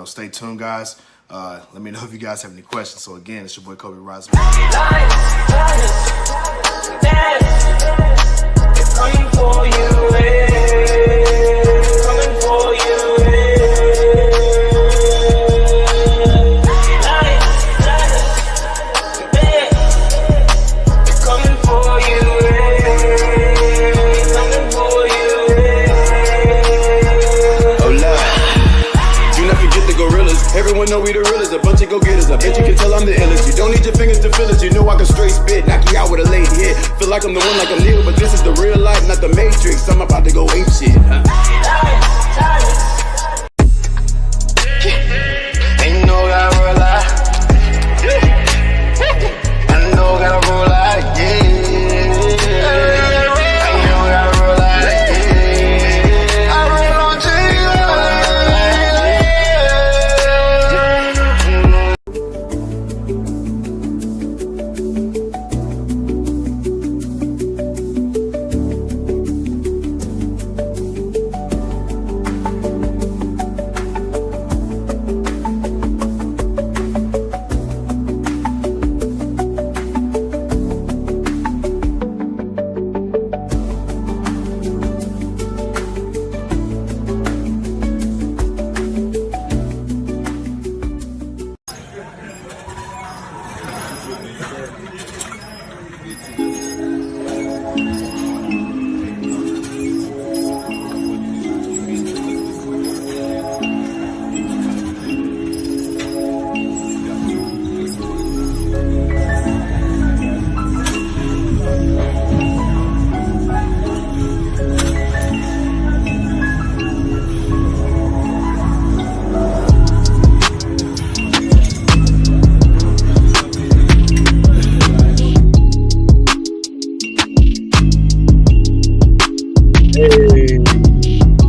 stay tuned, guys. Let me know if you guys have any questions. So again, it's your boy Cobe Rise. It's coming for you, it's coming for you, it's coming for you, it's coming for you. Oh Lord, do not forget the gorillas. Everyone know we the realest, a bunch of go-getters. I bet you can tell I'm the illest. You don't need your fingers to feel it. You know I can straight spit, knock you out with a late hit. Feel like I'm the one, like I'm Neo, but this is the real life, not the Matrix. I'm about to go ape shit. Ain't no gotta roll out. I know gotta roll out, yeah. I know gotta roll out, yeah. I roll on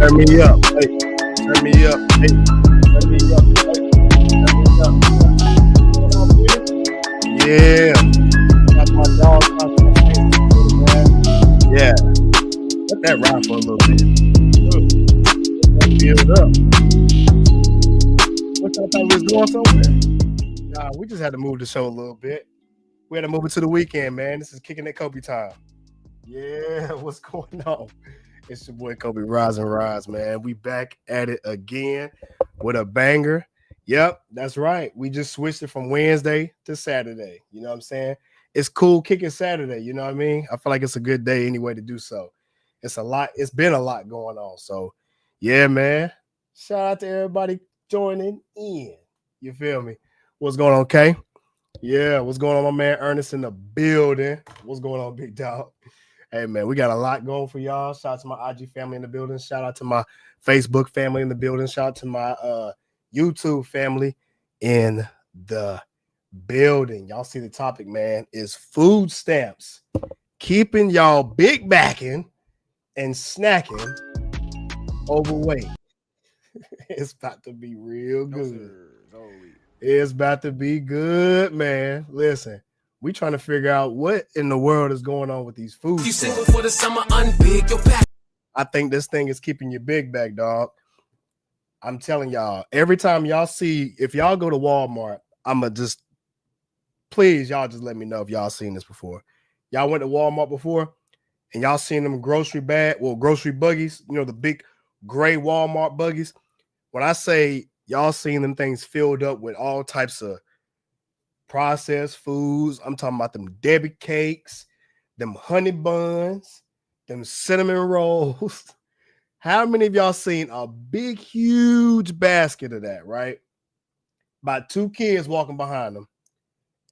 Turn me up, hey, turn me up, hey, turn me up, hey, turn me up. Yeah, got my dog, yeah. Let that ride for a little bit. Build up. What y'all thought we was going somewhere? Nah, we just had to move the show a little bit. We had to move it to the weekend, man. This is kicking at Kobe time. Yeah, what's going on? It's your boy Kobe Rise and Rise, man. We back at it again with a banger. Yep, that's right. We just switched it from Wednesday to Saturday. You know what I'm saying? It's cool kicking Saturday. You know what I mean? I feel like it's a good day anyway to do so. It's a lot. It's been a lot going on. So, yeah, man. Shout out to everybody joining in. You feel me? What's going on, Kay? Yeah, what's going on, my man Ernest in the building? What's going on, big dog? Hey, man, we got a lot going for y'all. Shout out to my IG family in the building. Shout out to my Facebook family in the building. Shout out to my YouTube family in the building. Y'all see the topic, man, is food stamps. Keeping y'all big backing and snacking overweight. It's about to be real good. It's about to be good, man. Listen. We trying to figure out what in the world is going on with these food stamps. For the summer, unbig your pack. I think this thing is keeping your big back, dog. I'm telling y'all, every time y'all see, if y'all go to Walmart, I'ma just, please, y'all just let me know if y'all seen this before. Y'all went to Walmart before and y'all seen them grocery buggies, you know, the big gray Walmart buggies. When I say y'all seen them things filled up with all types of processed foods, I'm talking about them Debbie cakes, them honey buns, them cinnamon rolls. How many of y'all seen a big, huge basket of that, right? About 2 kids walking behind them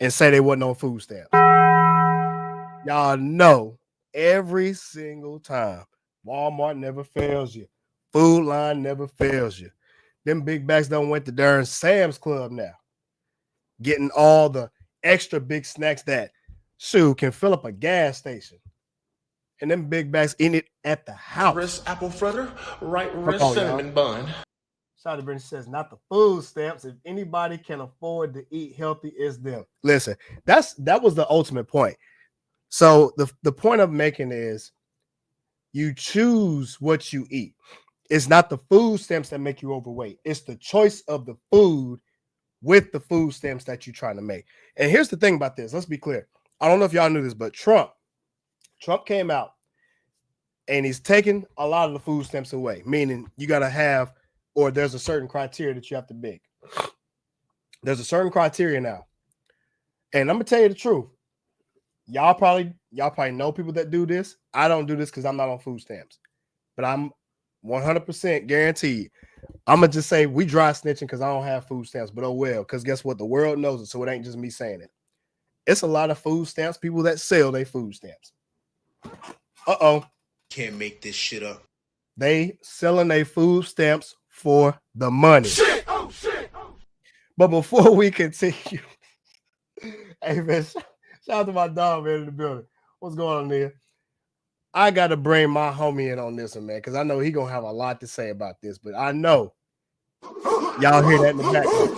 and say they wasn't on food stamps. Y'all know every single time, Walmart never fails you. Food Line never fails you. Them big bags done went to darn Sam's Club now, getting all the extra big snacks that can fill up a gas station. And them big bags in it at the house. Wrist apple fritter, right wrist cinnamon bun. Shout out to Brittany says, not the food stamps. If anybody can afford to eat healthy, it's them. Listen, that was the ultimate point. So the point I'm making is you choose what you eat. It's not the food stamps that make you overweight. It's the choice of the food with the food stamps that you're trying to make. And here's the thing about this. Let's be clear. I don't know if y'all knew this, but Trump came out and he's taking a lot of the food stamps away, meaning you got to have, or there's a certain criteria that you have to make. There's a certain criteria now. And I'm going to tell you the truth. Y'all probably know people that do this. I don't do this because I'm not on food stamps. But I'm 100% guaranteed. I'm going to just say we dry snitching because I don't have food stamps. But oh well, because guess what? The world knows it, so it ain't just me saying it. It's a lot of food stamps, people that sell their food stamps. Uh-oh. Can't make this shit up. They selling their food stamps for the money. Shit, oh shit, oh. But before we continue, hey man, shout out to my dog, man, in the building. What's going on there? I got to bring my homie in on this one, man, because I know he going to have a lot to say about this, but I know y'all hear that in the background.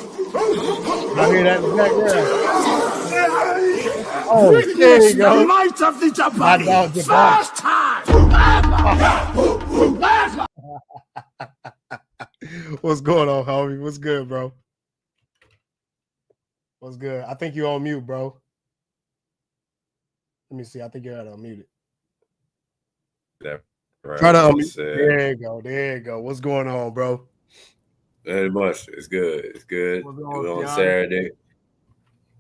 Y'all hear that in the background? Oh, there you go. The might of the Jabari. First time. What's going on, homie? What's good, bro? What's good? I think you're on mute, bro. Let me see. I think you're unmuted. Right. Try to unmute. There you go. There you go. What's going on, bro? Very much. It's good. It's good. What's Good going on, on Saturday.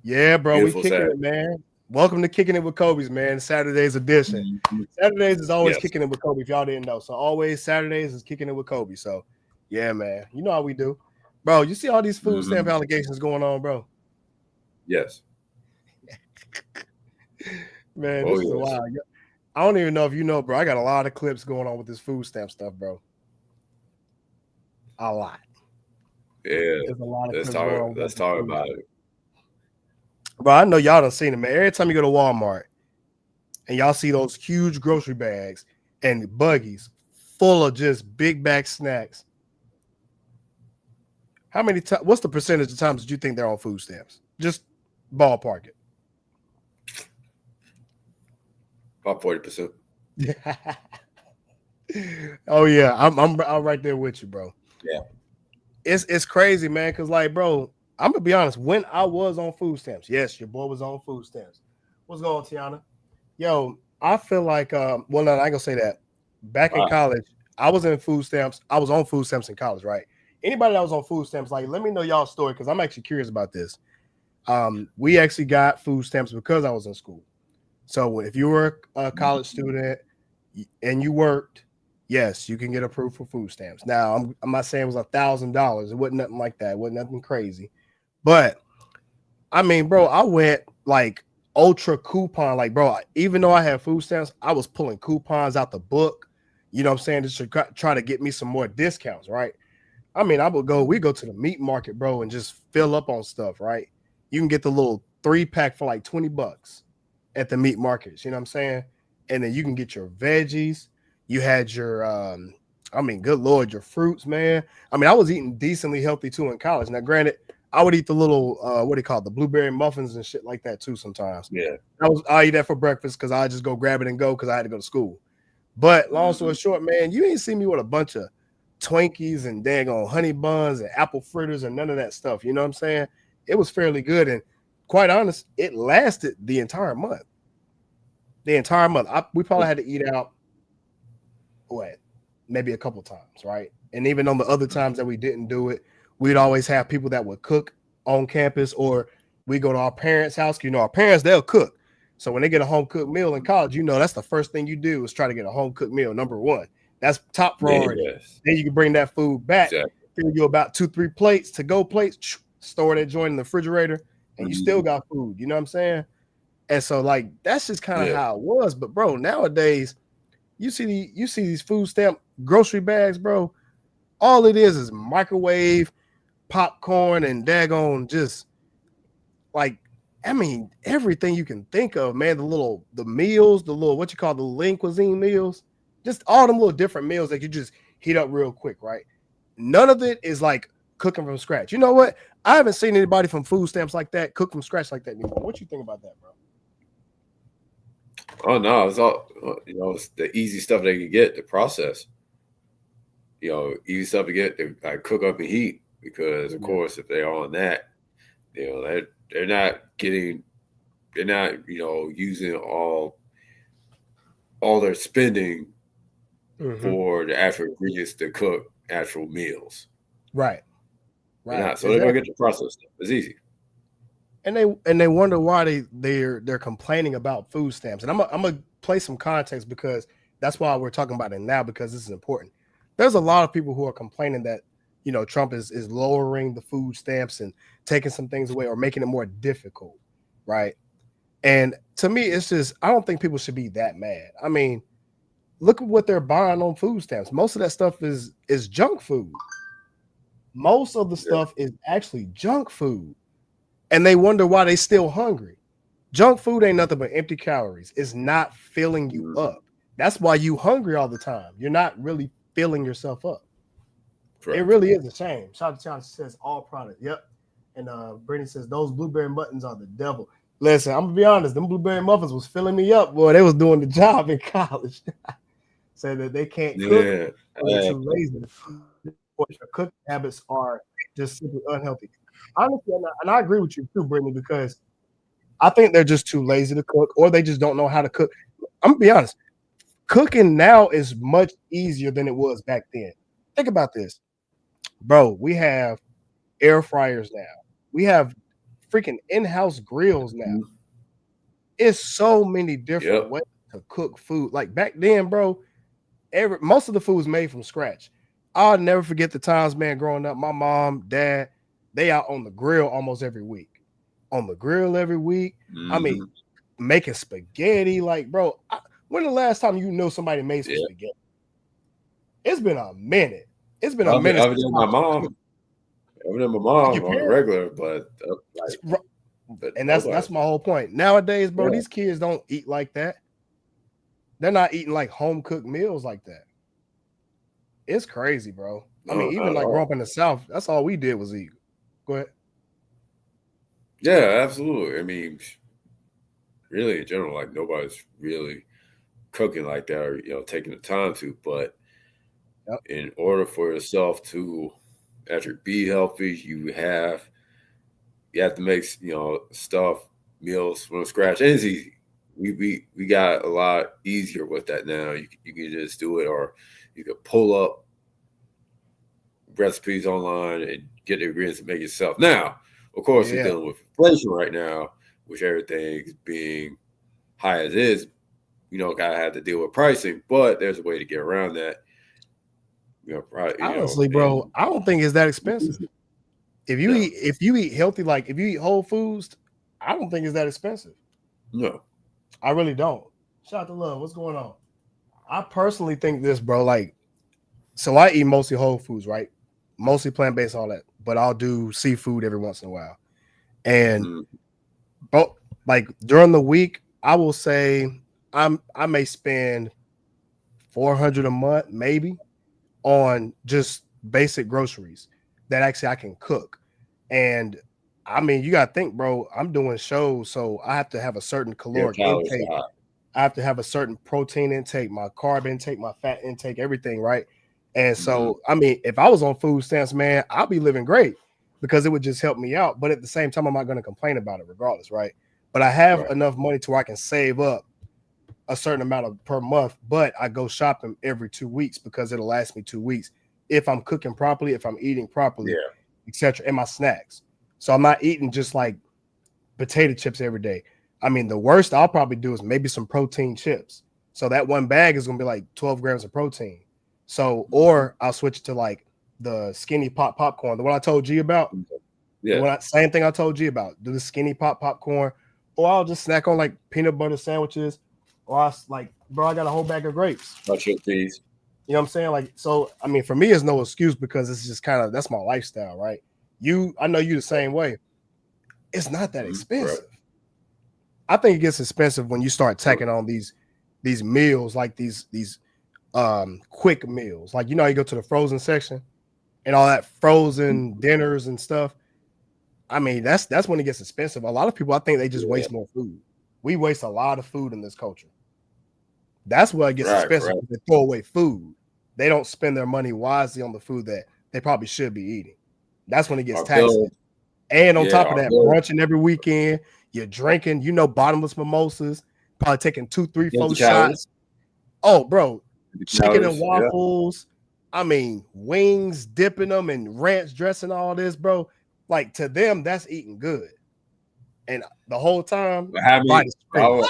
Yeah, bro. Beautiful We kicking Saturday. it, man. Welcome to Kicking It with Kobe's, man. Saturday's edition. Saturdays is always Yes. Kicking It with Kobe, if y'all didn't know. So always Saturdays is Kicking It with Kobe. So yeah, man. You know how we do. Bro, you see all these food stamp allegations going on, bro? Yes. Man, Oh, this is yes. wild. I don't even know if you know, bro. I got a lot of clips going on with this food stamp stuff, bro. A lot. Yeah. There's a lot of Let's clips going on talk. with Let's this talk food about stamp. it. Bro, I know y'all done seen it, man. Every time you go to Walmart and y'all see those huge grocery bags and buggies full of just big bag snacks. How many times? What's the percentage of times that you think they're on food stamps? Just ballpark it. About 40%. Oh yeah, I'm right there with you, bro. Yeah. It's crazy, man. Cause like, bro, I'm gonna be honest. When I was on food stamps, yes, your boy was on food stamps. What's going on, Tiana? Yo, I feel like well, no, I ain't gonna say that. Back in college, I was in food stamps. I was on food stamps in college, right? Anybody that was on food stamps, like, let me know y'all's story because I'm actually curious about this. We actually got food stamps because I was in school. So if you were a college student and you worked, yes, you can get approved for food stamps. Now, I'm not saying it was $1,000. It wasn't nothing like that. It wasn't nothing crazy. But I mean, bro, I went like ultra coupon. Like, bro, even though I had food stamps, I was pulling coupons out the book. You know what I'm saying? Just to try to get me some more discounts, right? I mean, we go to the meat market, bro, and just fill up on stuff, right? You can get the little 3-pack for like $20 at the meat markets, you know what I'm saying? And then you can get your veggies. You had your, good Lord, your fruits, man. I mean, I was eating decently healthy too in college. Now, granted, I would eat the little, what do you call it, the blueberry muffins and shit like that too sometimes. Yeah. I eat that for breakfast because I just go grab it and go because I had to go to school. But long story short, man, you ain't see me with a bunch of Twinkies and daggone honey buns and apple fritters and none of that stuff. You know what I'm saying? It was fairly good. And quite honest, it lasted the entire month. We probably had to eat out, maybe a couple times, right? And even on the other times that we didn't do it, we'd always have people that would cook on campus, or we go to our parents' house. You know, our parents, they'll cook. So when they get a home cooked meal in college, you know, that's the first thing you do is try to get a home cooked meal. Number one, that's top priority. Yes. Then you can bring that food back, Exactly. fill you about 2-3 plates, to go plates, store that joint in the refrigerator, and you still got food. You know what I'm saying? And so, like, that's just kind of how it was. But bro, nowadays, you see these food stamp grocery bags, bro. All it is microwave, popcorn, and daggone just like, I mean, everything you can think of, man. The meals, the little, what you call the lean cuisine meals, just all them little different meals that you just heat up real quick, right? None of it is like cooking from scratch. You know what? I haven't seen anybody from food stamps like that cook from scratch like that anymore. What you think about that, bro? Oh no, it's all it's the easy stuff they can get to process. easy stuff to get. They like cook up and heat because, of course, if they're on that, they're not using all their spending for the actual ingredients to cook actual meals. Right. They're not. So they're gonna get the process stuff. It's easy. And they wonder why they're complaining about food stamps. And I'm gonna play some context because that's why we're talking about it now, because this is important. There's a lot of people who are complaining that Trump is lowering the food stamps and taking some things away or making it more difficult, right? And to me, it's just, I don't think people should be that mad. I mean, look at what they're buying on food stamps. Most of that stuff is junk food. Most of the stuff is actually junk food. And they wonder why they still hungry. Junk food ain't nothing but empty calories. It's not filling you up. That's why you hungry all the time. You're not really filling yourself up. Correct. It really is a shame. Shout out to Challenge says all product. Yep. And Brittany says those blueberry muffins are the devil. Listen, I'm gonna be honest. Them blueberry muffins was filling me up. Boy, they was doing the job in college. Say that they can't cook. They're too lazy. Their cooking habits are just simply unhealthy. Honestly, and I agree with you too, Brittany, because I think they're just too lazy to cook, or they just don't know how to cook. I'm gonna be honest. Cooking now is much easier than it was back then. Think about this, bro. We have air fryers now. We have freaking in-house grills now. It's so many different ways to cook food. Like back then, bro, most of the food was made from scratch. I'll never forget the times, man, growing up. My mom, dad, they out on the grill almost every week. On the grill every week. I mean, making spaghetti. Like, bro, when the last time you know somebody made some spaghetti? It's been a minute. It's been a minute. Other than my mom on a regular, but that's my whole point. Nowadays, bro, these kids don't eat like that. They're not eating like home cooked meals like that. It's crazy, bro. I mean, even like growing up in the South, that's all we did was eat. Go ahead. Yeah, absolutely. I mean, really in general, like nobody's really cooking like that or taking the time to. But in order for yourself to actually be healthy, you have to make meals from scratch. And it's easy. We got a lot easier with that now. You can just do it, or you can pull up recipes online and get the ingredients and make it yourself. Now, of course, you're dealing with inflation right now, which everything's being high as is. Gotta have to deal with pricing, but there's a way to get around that. Honestly, bro, I don't think it's that expensive. If you eat healthy, like if you eat whole foods, I don't think it's that expensive. No, I really don't. Shout out to Love. What's going on? I personally think this, bro. Like, so I eat mostly whole foods, right? Mostly plant-based, all that. But I'll do seafood every once in a while. And bro, like during the week, I will say I may spend $400 a month, maybe, on just basic groceries that actually I can cook. And I mean, you gotta think, bro, I'm doing shows, so I have to have a certain caloric intake. I have to have a certain protein intake, my carb intake, my fat intake, everything, right? And so, I mean, if I was on food stamps, man, I'll be living great because it would just help me out. But at the same time, I'm not going to complain about it regardless, right? But I have enough money to where I can save up a certain amount per month, but I go shopping every 2 weeks because it'll last me 2 weeks if I'm cooking properly, if I'm eating properly, etc., and my snacks. So I'm not eating just like potato chips every day. I mean, the worst I'll probably do is maybe some protein chips. So that one bag is going to be like 12 grams of protein. So, or I'll switch to like the skinny pop popcorn, the one I told you about. Yeah. Same thing I told you about. Do the skinny pop popcorn, or I'll just snack on like peanut butter sandwiches, or I bro, I got a whole bag of grapes. You know what I'm saying? Like, so, I mean, for me, it's no excuse because it's just kind of, that's my lifestyle, right? I know you the same way. It's not that expensive. Right. I think it gets expensive when you start tacking on these meals, like these quick meals. Like, you go to the frozen section and all that frozen dinners and stuff. I mean, that's when it gets expensive. A lot of people, I think they just waste more food. We waste a lot of food in this culture. That's where it gets expensive. They throw away food. they don't spend their money wisely on the food that they probably should be eating. That's when it gets Our taxing. bill, And on yeah, top of our that, bill, brunching every weekend, you're drinking, bottomless mimosas, probably taking 2, 3, 4 empty shots. calories, Oh, bro, empty chicken and calories, yeah. waffles. I mean, wings, dipping them in ranch dressing, all this, bro. Like to them, that's eating good. And the whole time, But how many? body's screaming.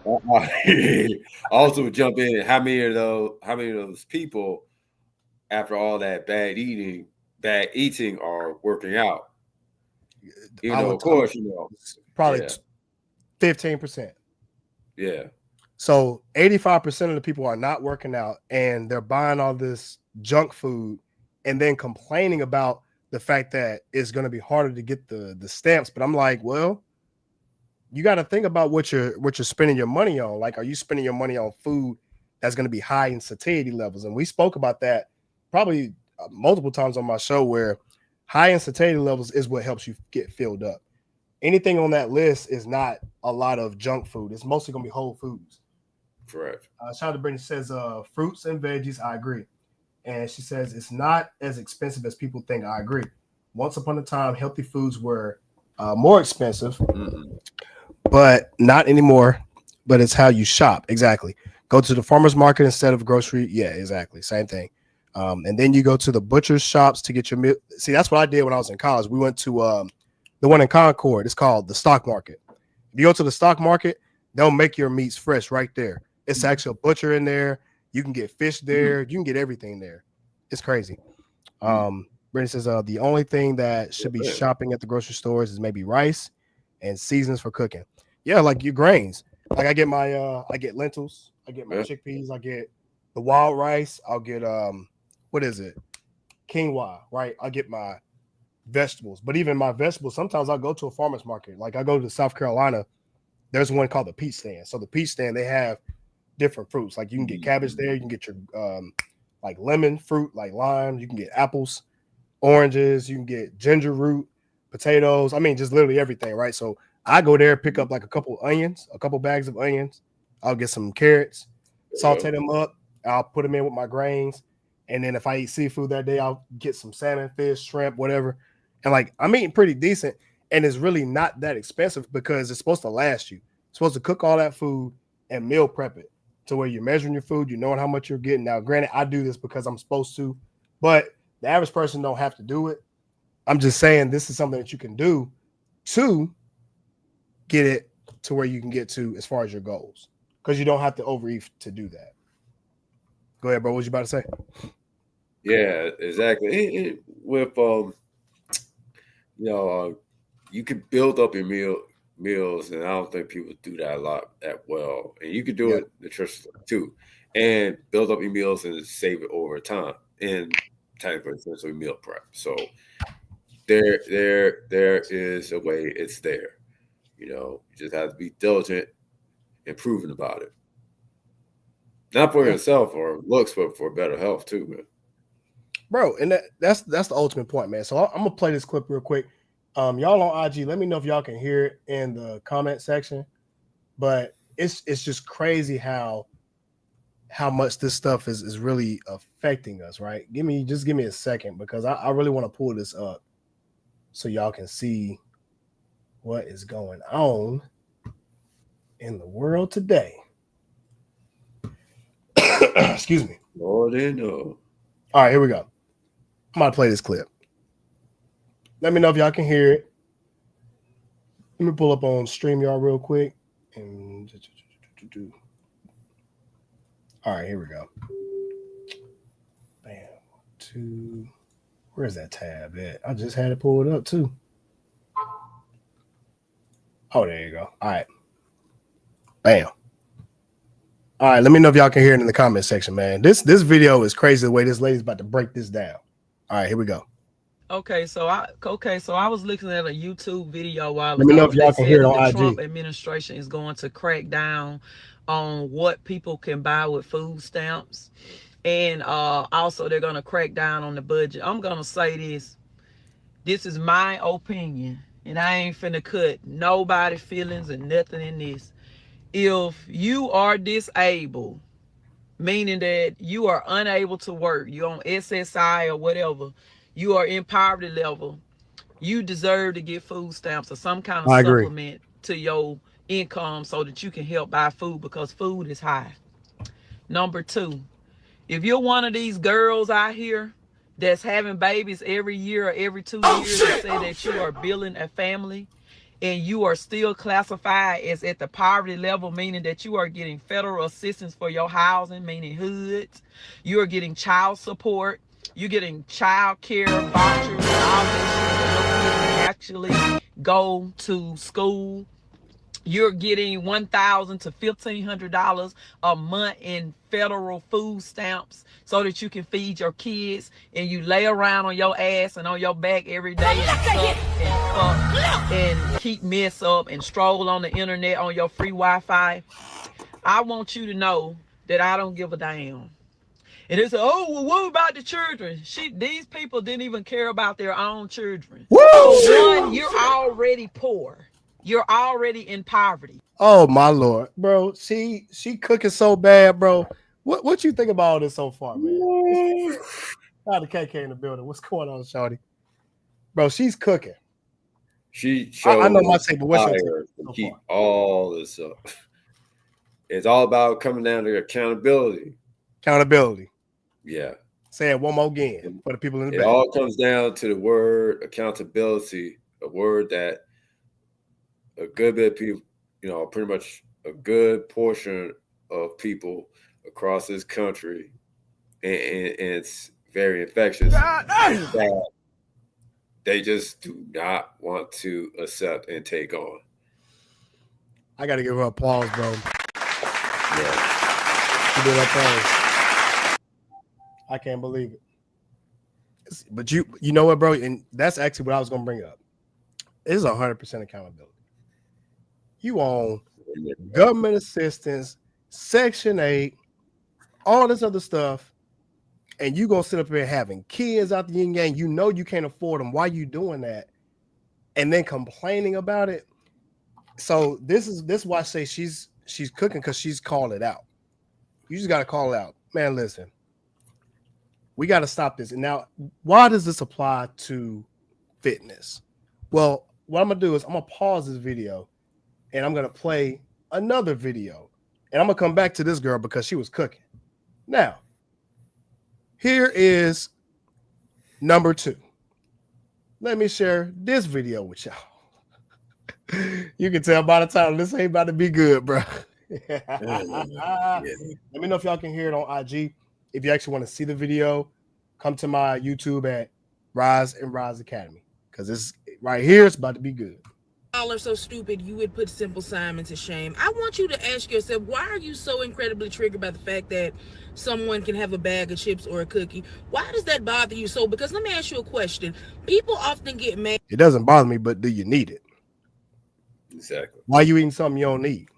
I also would jump in. How many of those people, after all that bad eating, are working out? Of course, probably yeah. 15%. Yeah. So 85% of the people are not working out and they're buying all this junk food and then complaining about the fact that it's going to be harder to get the stamps. But I'm like, well, you got to think about what you're spending your money on. Like, are you spending your money on food that's going to be high in satiety levels? And we spoke about that probably multiple times on my show, where high in satiety levels is what helps you get filled up. Anything on that list is not a lot of junk food. It's mostly going to be whole foods. Correct. Shout out to Brittany, says fruits and veggies. I agree. And she says it's not as expensive as people think. I agree. Once upon a time, healthy foods were more expensive, but not anymore. But it's how you shop. Exactly. Go to the farmer's market instead of grocery. Yeah, exactly. Same thing. And then you go to the butcher's shops to get your meal. See, that's what I did when I was in college. We went to the one in Concord. It's called the stock market. If you go to the stock market, they'll make your meats fresh right there. It's actually a butcher in there. You can get fish there. You can get everything there. It's crazy. Brittany says the only thing that should be shopping at the grocery stores is maybe rice and seasonings for cooking. Yeah, like your grains. Like I get my I get lentils, I get my chickpeas, I get the wild rice, I'll get what is it? Quinoa, right? I get my vegetables. But even my vegetables, sometimes I'll go to a farmer's market. Like I go to South Carolina, there's one called the peach stand. So the peach stand, they have different fruits. Like you can get cabbage there, you can get your like lemon fruit, like lime, you can get apples, oranges, you can get ginger root, potatoes. I mean, just literally everything, right? So I go there, pick up like a couple onions, a couple bags of onions. I'll get some carrots, saute them up. I'll put them in with my grains. And then if I eat seafood that day, I'll get some salmon, fish, shrimp, whatever. And like I'm eating pretty decent. And it's really not that expensive because it's supposed to last you. It's supposed to cook all that food and meal prep it to where you're measuring your food, you know how much you're getting. Now, granted, I do this because I'm supposed to, but the average person don't have to do it. I'm just saying this is something that you can do to get it to where you can get to as far as your goals, because you don't have to overeat to do that. Go ahead, bro. What was you about to say? Yeah, exactly. With you can build up your meals, and I don't think people do that a lot that well. And you can do it nutritionally too, and build up your meals and save it over time. And technically, essentially meal prep. So there is a way. It's there. You just have to be diligent and proven about it. Not for yourself or looks, but for better health too, man. Bro, and that's the ultimate point, man. So I'm gonna play this clip real quick. Y'all on IG, let me know if y'all can hear it in the comment section. But it's just crazy how much this stuff is really affecting us, right? Give me a second, because I really want to pull this up so y'all can see what is going on in the world today. Excuse me. Lord, they know. All right, here we go. I'm about to play this clip. Let me know if y'all can hear it. Let me pull up on StreamYard real quick. And all right, here we go. Bam. Where's that tab at? I just had it pulled up too. Oh, there you go. All right. Bam. All right, let me know if y'all can hear it in the comment section, man. This video is crazy the way this lady's about to break this down. All right, here we go. Okay, so I was looking at a YouTube video a while ago. Let me know if y'all can hear it on the IG. Trump administration is going to crack down on what people can buy with food stamps, and also they're going to crack down on the budget. I'm going to say this. This is my opinion, and I ain't finna cut nobody's feelings and nothing in this. If you are disabled meaning that you are unable to work, you're on SSI or whatever, you are in poverty level, you deserve to get food stamps or some kind of I agree. supplement to your income so that you can help buy food, because food is high. Number two, if you're one of these girls out here that's having babies every year or every 2 years and say that you are building a family, and you are still classified as at the poverty level, meaning that you are getting federal assistance for your housing, meaning hoods, you are getting child support, you're getting child care vouchers, all that shit, so your kids can actually go to school. You're getting $1,000 to $1,500 a month in federal food stamps so that you can feed your kids, and you lay around on your ass and on your back every day and suck and fuck and keep mess up and stroll on the internet on your free Wi-Fi. I want you to know that I don't give a damn. And they say, oh, well, what about the children? These people didn't even care about their own children. Woo! So one, you're already poor. You're already in poverty. Oh my Lord, bro. She cooking so bad, bro. What you think about all this so far, man? Got the KK in the building. What's going on, shawty? Bro, she's cooking. She showed I know my take, but what's your desire take to so keep far? all this up. It's all about coming down to accountability. Accountability. Yeah. Say it one more again for the people in the It back. all comes down to the word accountability, a word that a good bit of people, pretty much a good portion of people across this country, and it's very infectious, that they just do not want to accept and take on. I got to give her applause, bro. Yeah. She did her thing. I can't believe it. But you know what, bro? And that's actually what I was going to bring up. It is 100% accountability. You own government assistance, Section 8, all this other stuff, and you gonna sit up here having kids out the yin yang. You know you can't afford them. Why you doing that? And then complaining about it. So this is why I say she's cooking, because she's called it out. You just gotta call it out, man. Listen, we got to stop this. And now, why does this apply to fitness? Well, what I'm gonna do is I'm gonna pause this video, and I'm gonna play another video, and I'm gonna come back to this girl because she was cooking. Now, here is number 2. Let me share this video with y'all. You can tell by the title, this ain't about to be good, bro. Let me know if y'all can hear it on IG. If you actually want to see the video, come to my YouTube at Rise and Rise Academy, because this right here is about to be good. Y'all are so stupid, you would put Simple Simon to shame. I want you to ask yourself, why are you so incredibly triggered by the fact that someone can have a bag of chips or a cookie? Why does that bother you so? Because let me ask you a question. People often get mad. It doesn't bother me, but do you need it? Exactly. Why are you eating something you don't need?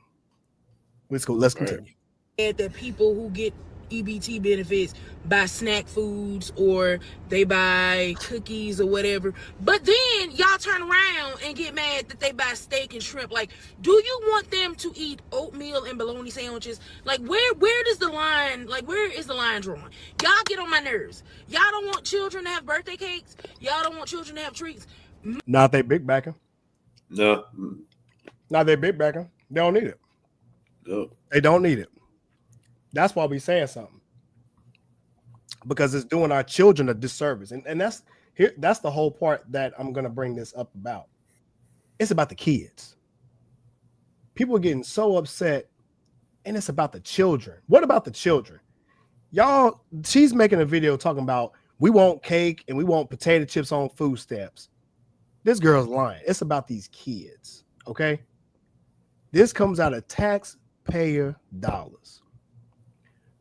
Let's continue. That people who get EBT benefits buy snack foods or they buy cookies or whatever, but then y'all turn around and get mad that they buy steak and shrimp. Like, do you want them to eat oatmeal and bologna sandwiches? Like, where does the line, like, where is the line drawn? Y'all get on my nerves. Y'all don't want children to have birthday cakes. Y'all don't want children to have treats. Not they big backer. No. Not they big backer. They don't need it. No. They don't need it. That's why we saying something, because it's doing our children a disservice. And that's the whole part that I'm going to bring this up about. It's about the kids. People are getting so upset, and it's about the children. What about the children? Y'all, she's making a video talking about we want cake and we want potato chips on food stamps. This girl's lying. It's about these kids, okay? This comes out of taxpayer dollars.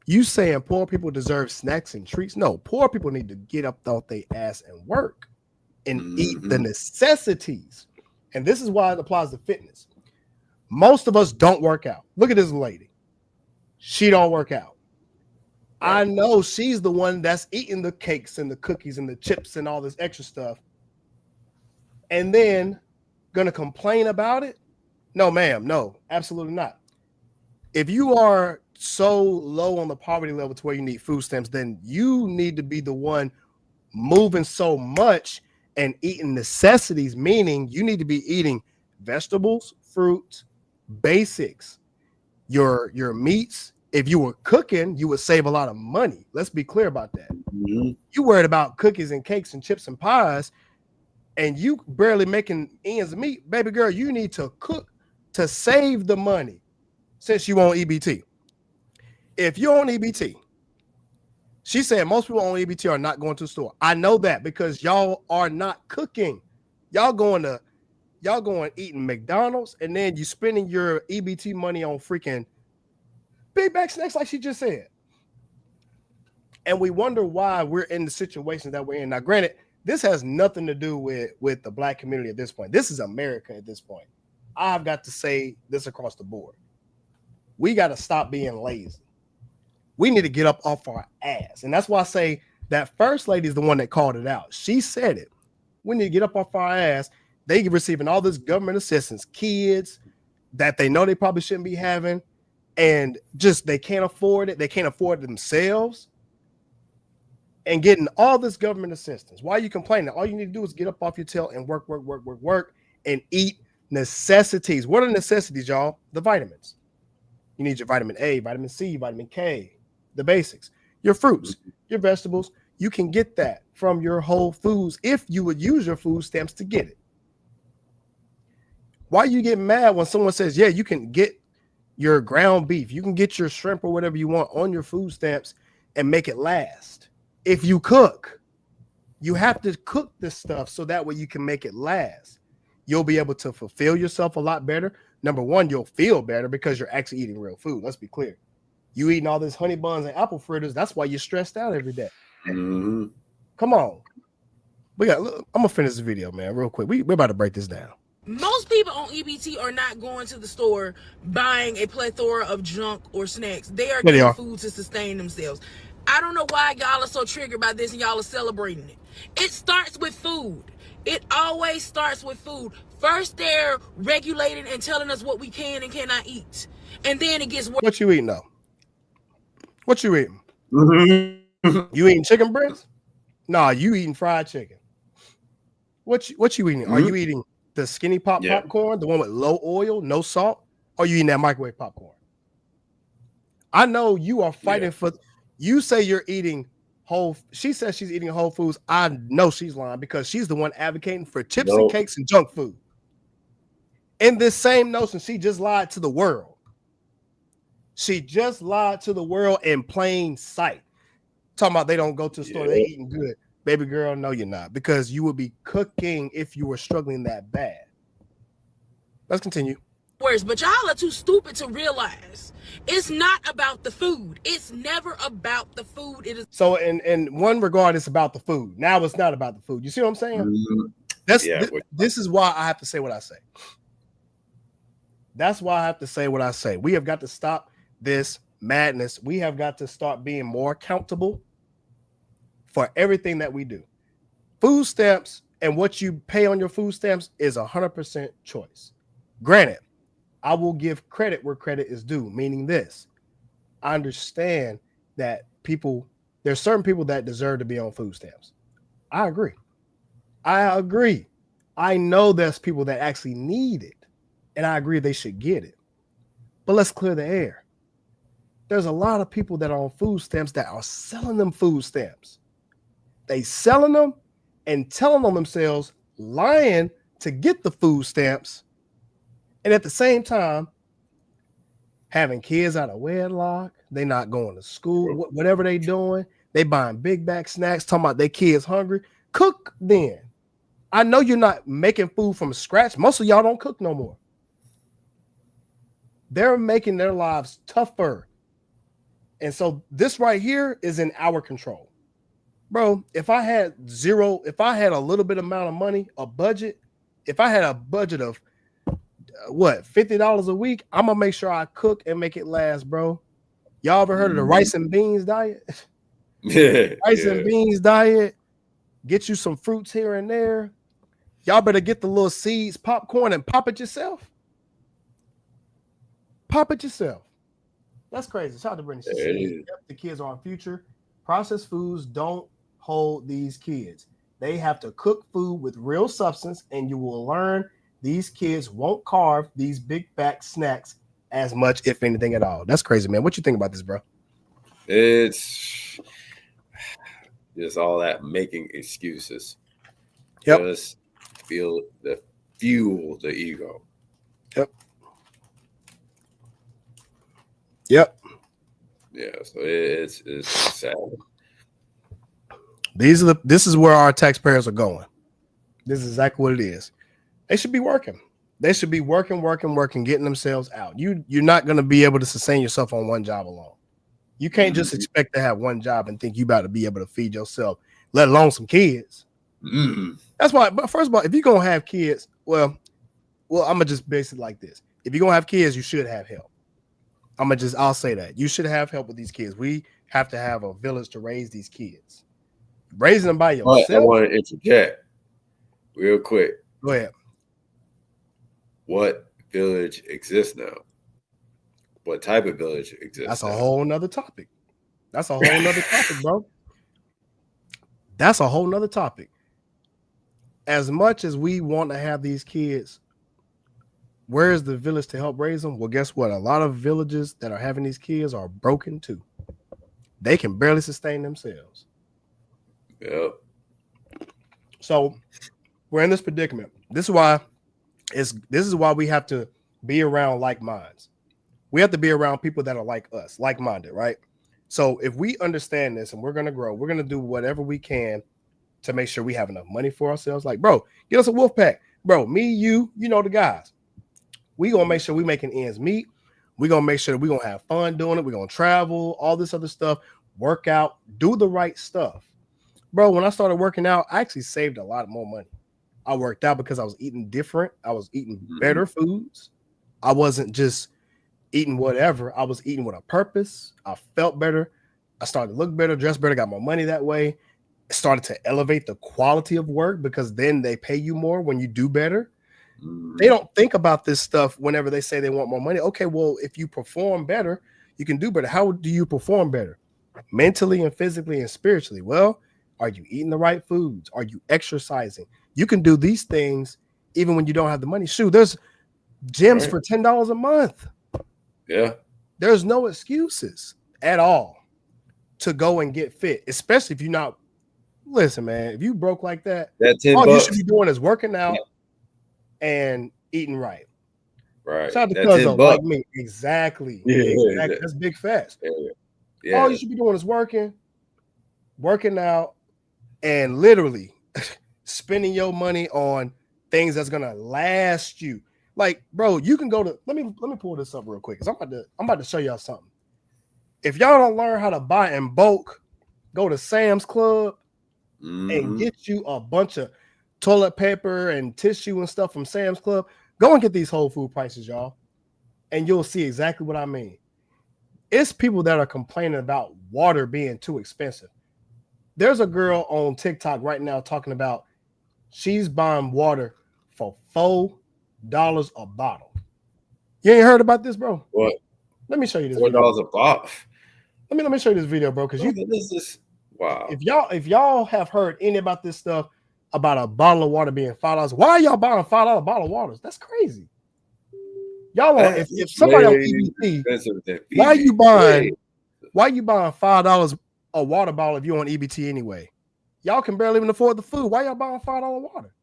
You saying poor people deserve snacks and treats? No, poor people need to get up off their ass and work and eat the necessities. And this is why it applies to fitness. Most of us don't work out. Look at this lady. She don't work out. I know she's the one that's eating the cakes and the cookies and the chips and all this extra stuff, and then gonna complain about it? No, ma'am. No, absolutely not. if you are so low on the poverty level to where you need food stamps, then you need to be the one moving so much and eating necessities, meaning you need to be eating vegetables, fruits, basics, your meats. If you were cooking, you would save a lot of money. Let's be clear about that. Mhm. You worried about cookies and cakes and chips and pies, and you barely making ends meet, baby girl. You need to cook to save the money since you on EBT. If you're on EBT, she said most people on EBT are not going to the store. I know that because y'all are not cooking. Y'all going eating McDonald's, and then you spending your EBT money on freaking big bag snacks, like she just said. And we wonder why we're in the situation that we're in. Now, granted, this has nothing to do with the black community at this point. This is America at this point. I've got to say this across the board. We got to stop being lazy. We need to get up off our ass. And that's why I say that first lady is the one that called it out. She said it. We need to get up off our ass. They receiving all this government assistance, kids that they know they probably shouldn't be having, and just they can't afford it. They can't afford it themselves. And getting all this government assistance. Why are you complaining? All you need to do is get up off your tail and work, and eat necessities. What are necessities, y'all? The vitamins. You need your vitamin A, vitamin C, vitamin K, the basics. Your fruits, your vegetables. You can get that from your Whole Foods if you would use your food stamps to get it. Why you get mad when someone says, yeah, you can get your ground beef, you can get your shrimp or whatever you want on your food stamps and make it last? If you cook, you have to cook this stuff so that way you can make it last. You'll be able to fulfill yourself a lot better. Number one, you'll feel better because you're actually eating real food. Let's be clear. You eating all this honey buns and apple fritters, that's why you're stressed out every day. Mhm. Come on. I'm gonna finish this video, man, real quick. We're about to break this down. Most people on EBT are not going to the store buying a plethora of junk or snacks. They are getting food to sustain themselves. I don't know why y'all are so triggered by this and y'all are celebrating it. It starts with food. It always starts with food. First, they're regulating and telling us what we can and cannot eat. And then it gets worse. What you eating, though? What you eating? Mhm. You eating chicken breast? Nah, you eating fried chicken. What you eating? Are you eating the skinny popcorn, the one with low oil, no salt? Or you eating that microwave popcorn? I know you are fighting for. You say you're eating whole. She says she's eating Whole Foods. I know she's lying because she's the one advocating for chips and cakes and junk food. In this same notion, she just lied to the world. She just lied to the world in plain sight. Talking about they don't go to the store, they eating good. Baby girl, no, you're not, because you would be cooking if you were struggling that bad. Let's continue. Worse, but y'all are too stupid to realize it's not about the food. It's never about the food. It is. So in one regard, it's about the food. Now it's not about the food. You see what I'm saying? This is why I have to say what I say. That's why I have to say what I say. We have got to stop this madness. We have got to start being more accountable for everything that we do. Food stamps and what you pay on your food stamps is 100% choice. Granted, I will give credit where credit is due, meaning this. I understand that there's certain people that deserve to be on food stamps. I agree. I know there's people that actually need it, and I agree they should get it. But let's clear the air. There's a lot of people that are on food stamps that are selling them food stamps. They selling them and telling on themselves, lying to get the food stamps, and at the same time, having kids out of wedlock. They not going to school. Whatever they doing, they buying big bag snacks, talking about their kids hungry. Cook then. I know you're not making food from scratch. Most of y'all don't cook no more. They're making their lives tougher. And so this right here is in our control. Bro, if I had a little bit amount of money, a budget, if I had a budget of $50 a week, I'm gonna make sure I cook and make it last, bro. Y'all ever heard of the rice and beans diet? Rice and beans diet. Get you some fruits here and there. Y'all better get the little seeds, popcorn, and pop it yourself. Pop it yourself. That's crazy. Shout out to Brittany. She Yeah, said, it is. yep, the kids are our future. Processed foods don't hold these kids. They have to cook food with real substance, and you will learn these kids won't carve these big fat snacks as much, if anything at all. That's crazy, man. What you think about this, bro? It's just all that making excuses. Yep. Just fuel the ego. Yep. Yeah, so it's sad. This is where our taxpayers are going. This is exactly what it is. They should be working. They should be working, getting themselves out. You're not going to be able to sustain yourself on one job alone. You can't just expect to have one job and think you about to be able to feed yourself, let alone some kids. That's why. But first of all, if you're gonna have kids, well, I'm gonna just base it like this: if you're gonna have kids, you should have help. I'll say that you should have help with these kids. We have to have a village to raise these kids. Raising them by yourself. But I want to interject real quick. Go ahead. What village exists now? What type of village exists? That's a now? whole nother topic. That's a whole nother topic, bro. That's a whole nother topic. As much as we want to have these kids, where is the village to help raise them? Well, guess what? A lot of villages that are having these kids are broken too. They can barely sustain themselves. Yep. So we're in this predicament. This is why we have to be around like minds. We have to be around people that are like us, like-minded, right? So if we understand this and we're going to grow, we're going to do whatever we can to make sure we have enough money for ourselves. Like, bro, get us a wolf pack. Bro, me, you know the guys. We going to make sure we making ends meet. We're going to make sure that we're going to have fun doing it. We're going to travel, all this other stuff, work out, do the right stuff. Bro, when I started working out, I actually saved a lot more money. I worked out because I was eating different. I was eating better foods. I wasn't just eating whatever. I was eating with a purpose. I felt better. I started to look better, dress better, got more money that way. It started to elevate the quality of work because then they pay you more when you do better. They don't think about this stuff whenever they say they want more money. Okay, well, if you perform better, you can do better. How do you perform better? Mentally and physically and spiritually. Well, are you eating the right foods? Are you exercising? You can do these things even when you don't have the money. Shoot, there's gyms for $10 a month. Yeah. There's no excuses at all to go and get fit, especially if you're not. Listen, man, if you broke like that, all you should be doing is working out and eating right. Right. Shout out to cuz like me. Exactly. Yeah, exactly. That's big facts. Yeah. All you should be doing is working out, and literally spending your money on things that's gonna last you. Like, bro, you can go to let me pull this up real quick because I'm about to show y'all something. If y'all don't learn how to buy in bulk, go to Sam's Club and get you a bunch of toilet paper and tissue and stuff from Sam's Club. Go and get these Whole Food prices, y'all, and you'll see exactly what I mean. It's people that are complaining about water being too expensive. There's a girl on TikTok right now talking about she's buying water for $4 a bottle. You ain't heard about this, bro? What? Let me show you this. $4 a bottle. Let me show you this video, bro. Because wow. If y'all have heard any about this stuff about a bottle of water being $5, why are y'all buying $5 bottle of waters? That's crazy. Y'all want if somebody on EBT, why are you buying $5 a water bottle if you're on EBT anyway? Y'all can barely even afford the food. Why y'all buying $5 water?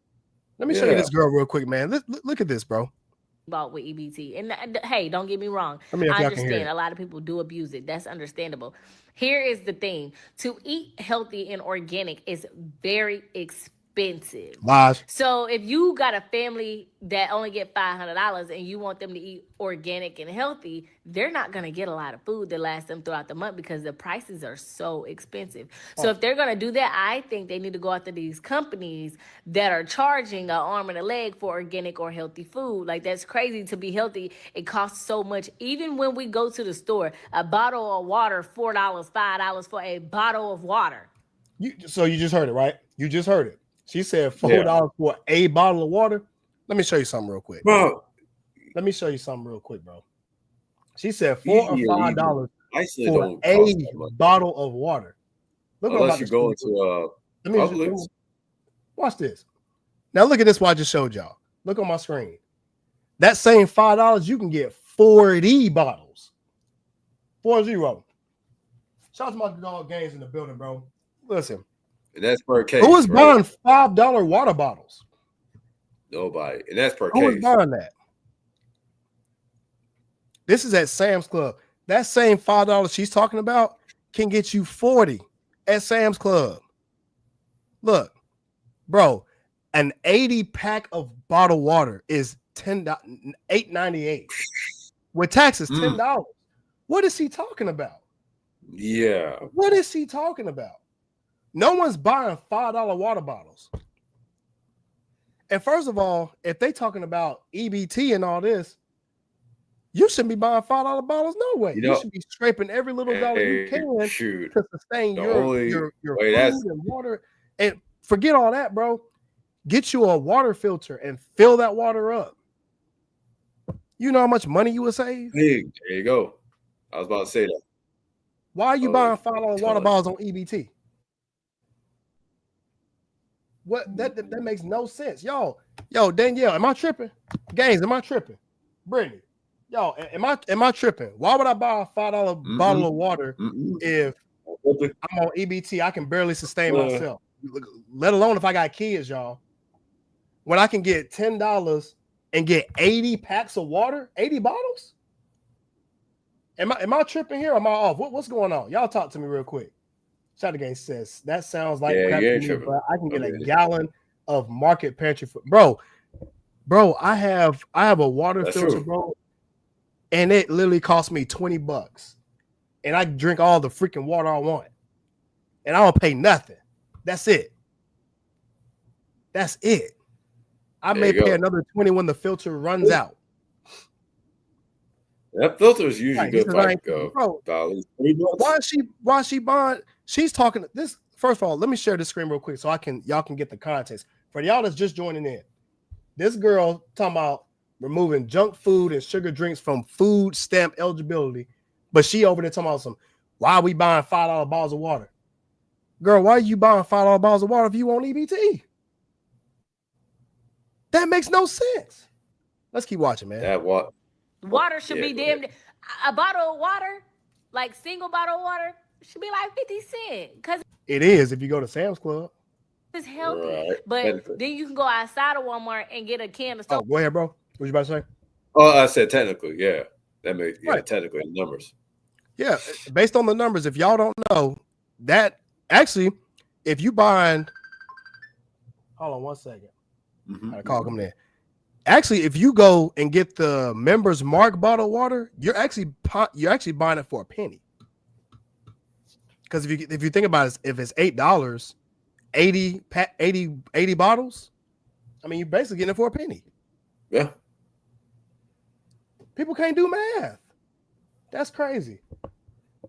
Let me show you this girl real quick, man. Look at this, bro. About with EBT. And hey, don't get me wrong. I understand a lot of people do abuse it. That's understandable. Here is the thing. To eat healthy and organic is very expensive. Lies. So if you got a family that only get $500 and you want them to eat organic and healthy, they're not going to get a lot of food that lasts them throughout the month because the prices are so expensive. So if they're going to do that, I think they need to go after these companies that are charging an arm and a leg for organic or healthy food. Like, that's crazy. To be healthy, it costs so much. Even when we go to the store, a bottle of water, $4, $5 for a bottle of water. So you just heard it, right? You just heard it. She said $4 for a bottle of water. Let me show you something real quick. Bro. Let me show you something real quick, bro. She said $4 or Usually $5 Iceland for don't a cost that much. bottle of water. Look what I'm Unless about you to go show you. into Let me Publix. watch this. Now look at this. What I just showed y'all. Look on my screen. That same $5, you can get 40 bottles. 40. Shout out to my dog Games in the building, bro. Listen, And that's per case. who is right? buying $5 water bottles? Nobody. And that's per Who is case. buying that? This is at Sam's Club. That same $5 she's talking about can get you 40 at Sam's Club. Look, bro, an 80 pack of bottled water is $8.98. With taxes, $10. What is he talking about? Yeah. What is he talking about? No one's buying $5 water bottles. And first of all, if they talking about EBT and all this, you shouldn't be buying $5 bottles. No way. You should be scraping every little dollar you can to sustain your food and water. And forget all that, bro. Get you a water filter and fill that water up. You know how much money you would save? Hey, there you go. I was about to say that. Why are you buying $5 water bottles on EBT? What that makes no sense. Yo, Danielle, am I tripping? Gaines, am I tripping? Brittany, yo, am I tripping? Why would I buy a $5 bottle of water if I'm on EBT? I can barely sustain myself, let alone if I got kids, y'all. When I can get $10 and get 80 packs of water, 80 bottles? Am I tripping here or am I off? What's going on? Y'all talk to me real quick. Shout out Gaines says that sounds like crap to me, but I can get a gallon of market pantry for bro. I have a water filter, bro, and it literally cost me $20, and I drink all the freaking water I want, and I don't pay nothing. That's it. I may pay another $20 when the filter runs out. That filter is usually good, like bro. $20. Why is she buying? She's talking this. First of all, let me share this screen real quick so y'all can get the context. For y'all that's just joining in, this girl talking about removing junk food and sugar drinks from food stamp eligibility, but she over there talking about why are we buying $5 bottles of water? Girl, why are you buying $5 bottles of water if you want EBT? That makes no sense. Let's keep watching, man. That what? Water should be damn. A bottle of water, like single bottle of water, should be like 50 cents. Because it is if you go to Sam's Club. It's healthy. Right. But then you can go outside of Walmart and get a can of soap. Oh, go ahead, bro. What you about to say? Oh, I said technically, yeah. That makes technically the numbers. Yeah, based on the numbers, if y'all don't know, that actually, if you buying, hold on one second. I gotta call them there. Actually, if you go and get the Members Mark bottled water, you're actually buying it for a penny. Because if you think about it, if it's $8, 80 bottles, I mean, you're basically getting it for a penny. Yeah. People can't do math. That's crazy.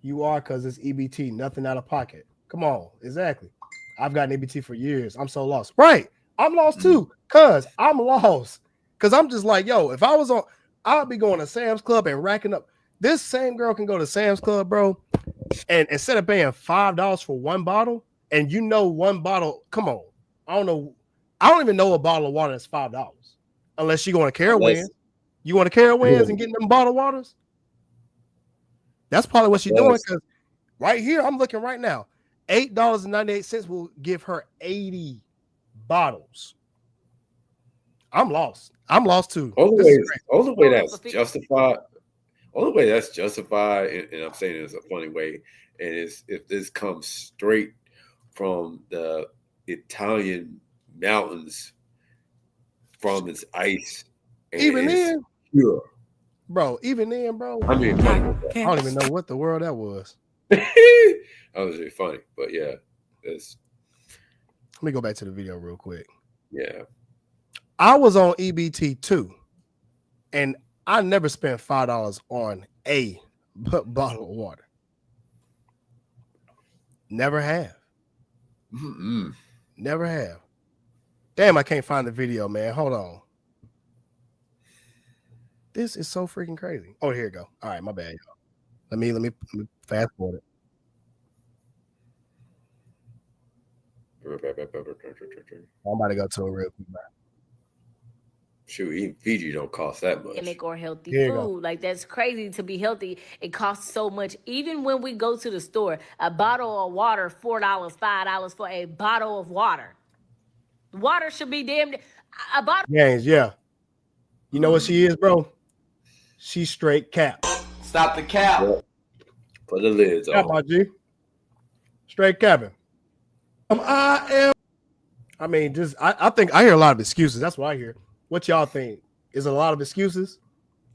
You are, because it's EBT, nothing out of pocket. Come on, exactly. I've gotten EBT for years. I'm so lost. Right. I'm lost too, because I'm lost. Because I'm just like, yo, if I was on, I'd be going to Sam's Club and racking up. This same girl can go to Sam's Club, bro, and instead of paying $5 for one bottle, and one bottle, come on. I don't even know a bottle of water that's $5. Unless you going to Carowinds. You want to Carowinds and getting them bottled waters? That's probably what she's doing, because right here, I'm looking right now. $8.98 will give her 80 bottles. I'm lost. I'm lost too. Only way that's justified, and I'm saying it as a funny way, and is if this comes straight from the Italian mountains from its ice. And even then, pure. Bro, even then, bro. I mean, I don't even know what the world that was. That was really funny, but yeah, it's. Let me go back to the video real quick. Yeah. I was on EBT too, and I never spent $5 on a bottle of water. Never have. Never have. Damn, I can't find the video, man. Hold on. This is so freaking crazy. Oh, here you go. All right, my bad, y'all. Let me fast forward it. I'm about to go to a real quick. Shoot, eating Fiji don't cost that much. Organic or healthy Here you food. go. Like, that's crazy. To be healthy, it costs so much. Even when we go to the store, a bottle of water, $4, $5 for a bottle of water. Water should be damn a bottle. Gaines, yeah. You know what she is, bro? She's straight cap. Stop the cap. Yep. Put the lids Cap, on. my G. Straight capping. I mean, just I think I hear a lot of excuses. That's what I hear. What y'all think? Is it a lot of excuses?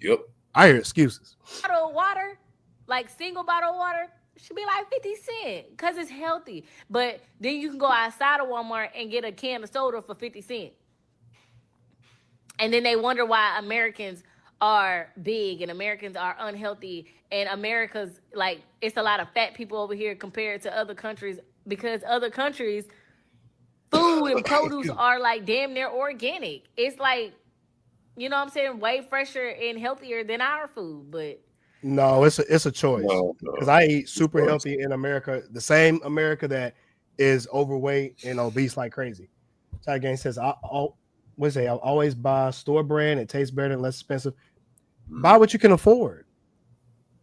Yep. I hear excuses. Bottle of water, like single bottle of water, should be like 50 cents because it's healthy. But then you can go outside of Walmart and get a can of soda for 50 cents. And then they wonder why Americans are big and Americans are unhealthy, and America's like, it's a lot of fat people over here compared to other countries, because other countries food and produce are like damn near organic. It's like, you know what I'm saying, way fresher and healthier than our food. But no, it's a choice. No. Because I eat super healthy in America, the same America that is overweight and obese like crazy. Ty Gang says, I always buy store brand. It tastes better and less expensive. Buy what you can afford.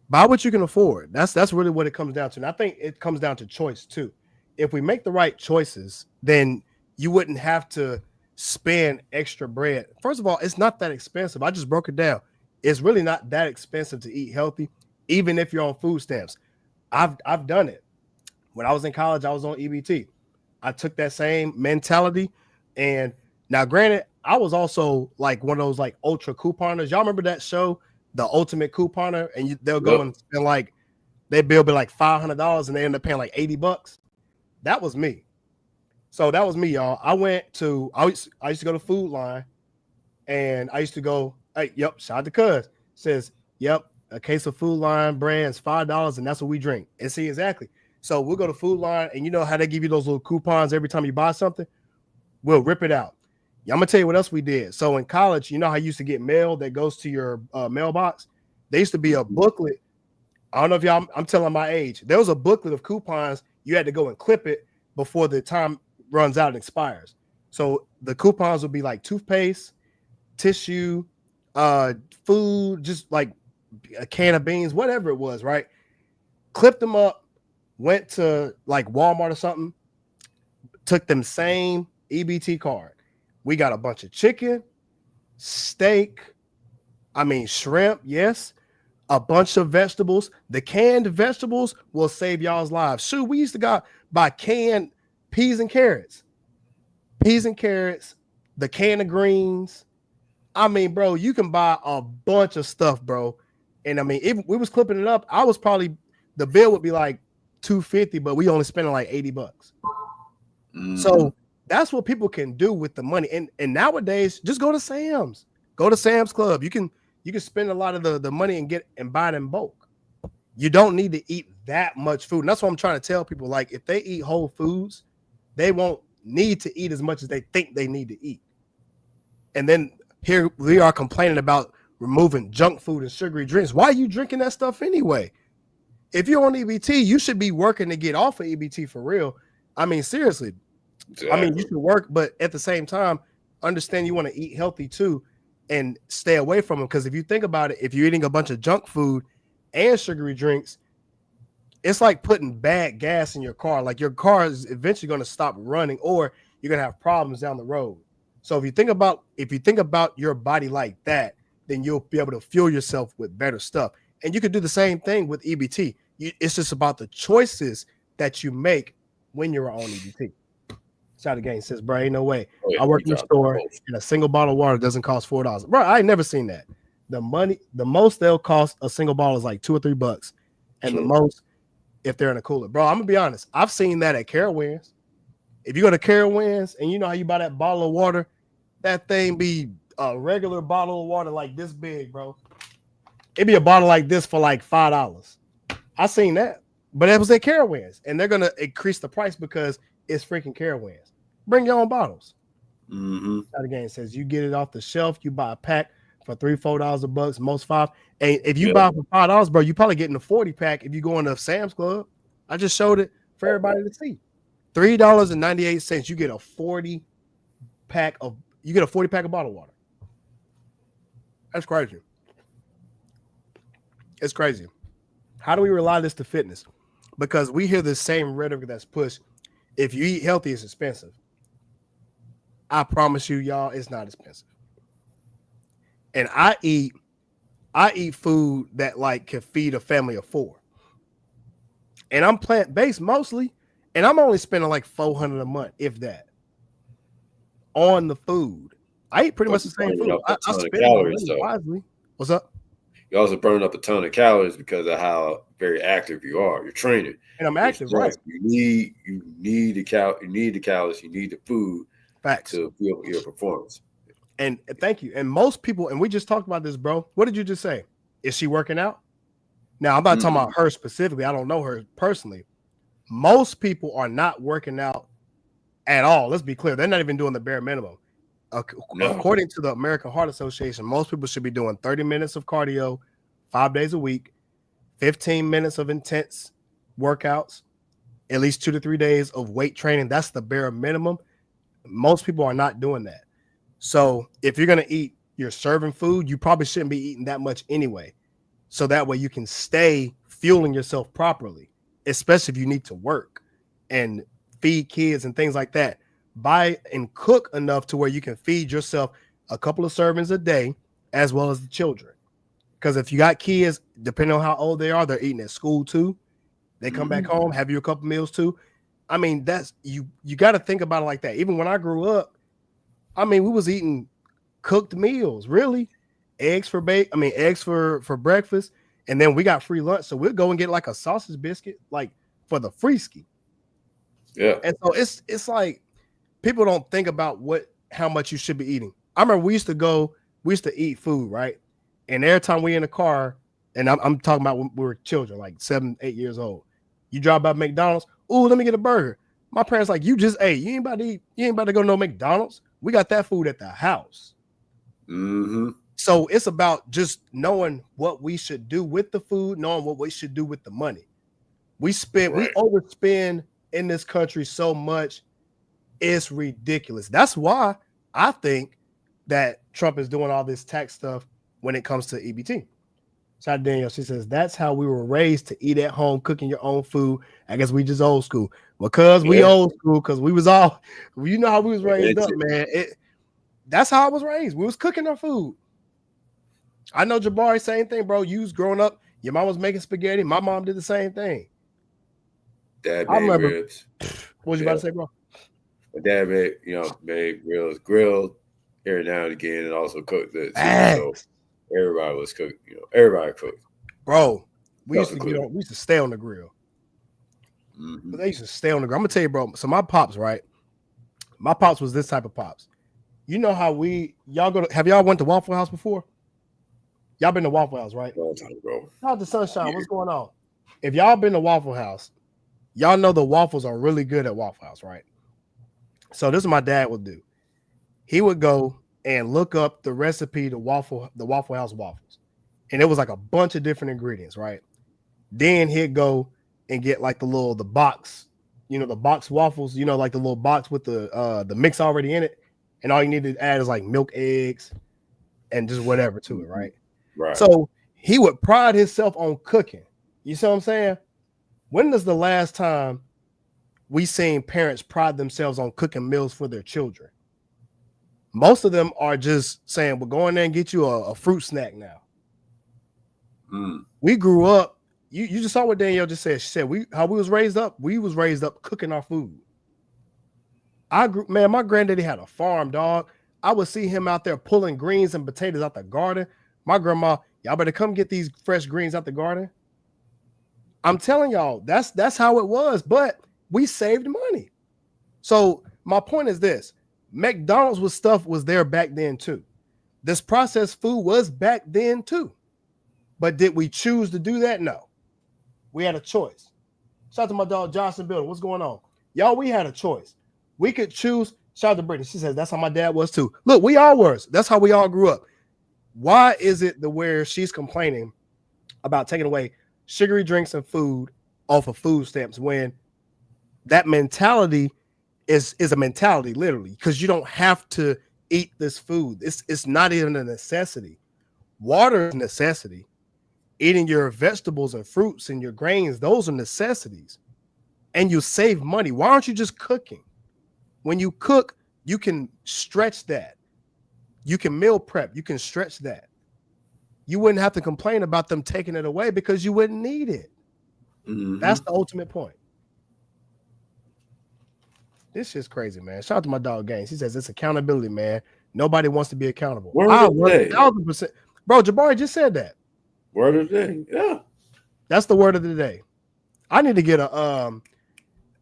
Buy what you can afford. That's really what it comes down to. And I think it comes down to choice too. If we make the right choices, then you wouldn't have to spend extra bread. First of all, it's not that expensive. I just broke it down. It's really not that expensive to eat healthy, even if you're on food stamps. I've done it. When I was in college, I was on EBT. I took that same mentality, and now granted, I was also like one of those like ultra couponers. Y'all remember that show, The Ultimate Couponer? And they'll go and spend like, they bill be like $500 and they end up paying like $80. That was me. So that was me, y'all. I used to go to Food Line, and I used to go, hey, yep, shout out to Cuz. Says, yep, a case of Food Line brands, $5, and that's what we drink. And see, exactly. So we'll go to Food Line, and you know how they give you those little coupons every time you buy something? We'll rip it out. I'm gonna tell you what else we did. So in college, you know how you used to get mail that goes to your mailbox? There used to be a booklet. I don't know if y'all, I'm telling my age. There was a booklet of coupons. You had to go and clip it before the time runs out and expires. So the coupons would be like toothpaste, tissue, food, just like a can of beans, whatever it was, right? Clipped them up, went to like Walmart or something, took them same EBT card. We got a bunch of chicken, steak, shrimp, yes, a bunch of vegetables. The canned vegetables will save y'all's lives. Shoot, we used to go buy canned peas and carrots, the can of greens. Bro, you can buy a bunch of stuff, bro. And if we was clipping it up, I was probably, the bill would be like $250, but we only spending like $80. Mm-hmm. So that's what people can do with the money. And nowadays, just go to Sam's. Go to Sam's Club. You can spend a lot of the money and buy it in bulk. You don't need to eat that much food. And that's what I'm trying to tell people. Like, if they eat whole foods, they won't need to eat as much as they think they need to eat. And then here we are complaining about removing junk food and sugary drinks. Why are you drinking that stuff anyway? If you're on EBT, you should be working to get off of EBT for real. Seriously. Exactly. You should work, but at the same time, understand you want to eat healthy too and stay away from them. Because if you think about it, if you're eating a bunch of junk food and sugary drinks, it's like putting bad gas in your car. Like, your car is eventually going to stop running, or you're going to have problems down the road. So if you think about your body like that, then you'll be able to fuel yourself with better stuff. And you could do the same thing with EBT. It's just about the choices that you make when you're on EBT. Shout out Gang says, bro, ain't no way. I work in a store and a single bottle of water doesn't cost $4. Bro, I ain't never seen that. The most they'll cost a single bottle is like $2 or $3. And the most, if they're in a cooler. Bro, I'm gonna be honest. I've seen that at Carowinds. If you go to Carowinds and you know how you buy that bottle of water, that thing be a regular bottle of water like this big, bro. It'd be a bottle like this for like $5. I seen that. But it was at Carowinds. And they're gonna increase the price because it's freaking Carowinds. Bring your own bottles. Mm-hmm. Again, says you get it off the shelf, you buy a pack for $3-4 a bucks, most $5. And if you buy for $5, bro, you probably getting a 40 pack if you go into Sam's Club. I just showed it for everybody to see. $3.98. You get a 40 pack of bottled water. That's crazy. It's crazy. How do we rely this to fitness? Because we hear the same rhetoric that's pushed. If you eat healthy, it's expensive. I promise you, y'all, it's not expensive. And I eat food that like can feed a family of 4. And I'm plant-based mostly, and I'm only spending like $400 a month, if that, on the food. I eat pretty much the same food. I spend calories wisely. What's up? You also burn up a ton of calories because of how very active you are. You're training, and I'm active, right? You need the calories. You need the food. Facts. To feel your performance. And thank you. And most people, and we just talked about this, bro. What did you just say? Is she working out? Now, I'm not talking about her specifically. I don't know her personally. Most people are not working out at all. Let's be clear. They're not even doing the bare minimum. According to the American Heart Association, most people should be doing 30 minutes of cardio 5 days a week, 15 minutes of intense workouts, at least 2 to 3 days of weight training. That's the bare minimum. Most people are not doing that. So if you're going to eat your serving food, you probably shouldn't be eating that much anyway. So that way you can stay fueling yourself properly, especially if you need to work and feed kids and things like that. Buy and cook enough to where you can feed yourself a couple of servings a day, as well as the children. Because if you got kids, depending on how old they are, they're eating at school too. They come back home, have you a couple meals too. I mean, that's you got to think about it like that. Even when I grew up, I mean, we was eating cooked meals, really. Eggs for breakfast, and then we got free lunch, so we'll go and get like a sausage biscuit, like for the free ski. Yeah. And so it's like people don't think about how much you should be eating. I remember we used to eat food, right? And every time we in the car, and I'm talking about when we were children, like 7, 8 years old, you drive by McDonald's. Ooh, let me get a burger. My parents like, you just ate. You ain't about to eat. You ain't about to go to no McDonald's. We got that food at the house. So it's about just knowing what we should do with the food, knowing what we should do with the money. We overspend in this country so much. It's ridiculous. That's why I think that Trump is doing all this tax stuff when it comes to EBT. Shout out to Danielle. She says, that's how we were raised, to eat at home, cooking your own food. I guess we just old school. Because we old school, because we was all, you know how we was raised up, man. That's how I was raised. We was cooking our food. I know Jabari, same thing, bro. You was growing up, your mom was making spaghetti. My mom did the same thing. Dad made ribs. What was you about to say, bro? My dad made ribs, grilled every now and again, and also cooked it. So everybody was cooked. Everybody cooked. Bro, we used to stay on the grill. They used to stay on the grill. I'm gonna tell you, bro. So my pops, right? My pops was this type of pops. You know how have y'all went to Waffle House before? Y'all been to Waffle House, right? Long time ago. Shout out to Sunshine. What's going on? If y'all been to Waffle House, y'all know the waffles are really good at Waffle House, right? So this is what my dad would do. He would go and look up the recipe to the Waffle House waffles. And it was like a bunch of different ingredients, right? Then he'd go and get like the box, the box waffles, like the little box with the mix already in it. And all you need to add is like milk, eggs, and just whatever to it, right? Right. So he would pride himself on cooking. You see what I'm saying? When is the last time we seen parents pride themselves on cooking meals for their children? Most of them are just saying, well, go in there and get you a fruit snack now. We grew up, you just saw what Danielle just said. She said how we was raised up. We was raised up cooking our food. My granddaddy had a farm, dog. I would see him out there pulling greens and potatoes out the garden. My grandma, y'all better come get these fresh greens out the garden. I'm telling y'all, that's how it was, but we saved money. So my point is this: McDonald's was there back then too. This processed food was back then too. But did we choose to do that? No. We had a choice. Shout out to my dog Johnson Building. What's going on? Y'all, we had a choice. We could choose. Shout out to Brittany. She says that's how my dad was too. Look, we all were. That's how we all grew up. Why is it the where she's complaining about taking away sugary drinks and food off of food stamps when that mentality is a mentality literally, because you don't have to eat this food. It's not even a necessity. Water is a necessity. Eating your vegetables and fruits and your grains, those are necessities. And you save money. Why aren't you just cooking? When you cook, you can stretch that. You can meal prep. You can stretch that. You wouldn't have to complain about them taking it away because you wouldn't need it. Mhm. That's the ultimate point. This shit's crazy, man. Shout out to my dog Gaines. He says it's accountability, man. Nobody wants to be accountable. Word I of the day. 1000%. Bro, Jabari just said that. Word of the day. Yeah. That's the word of the day. I need to get a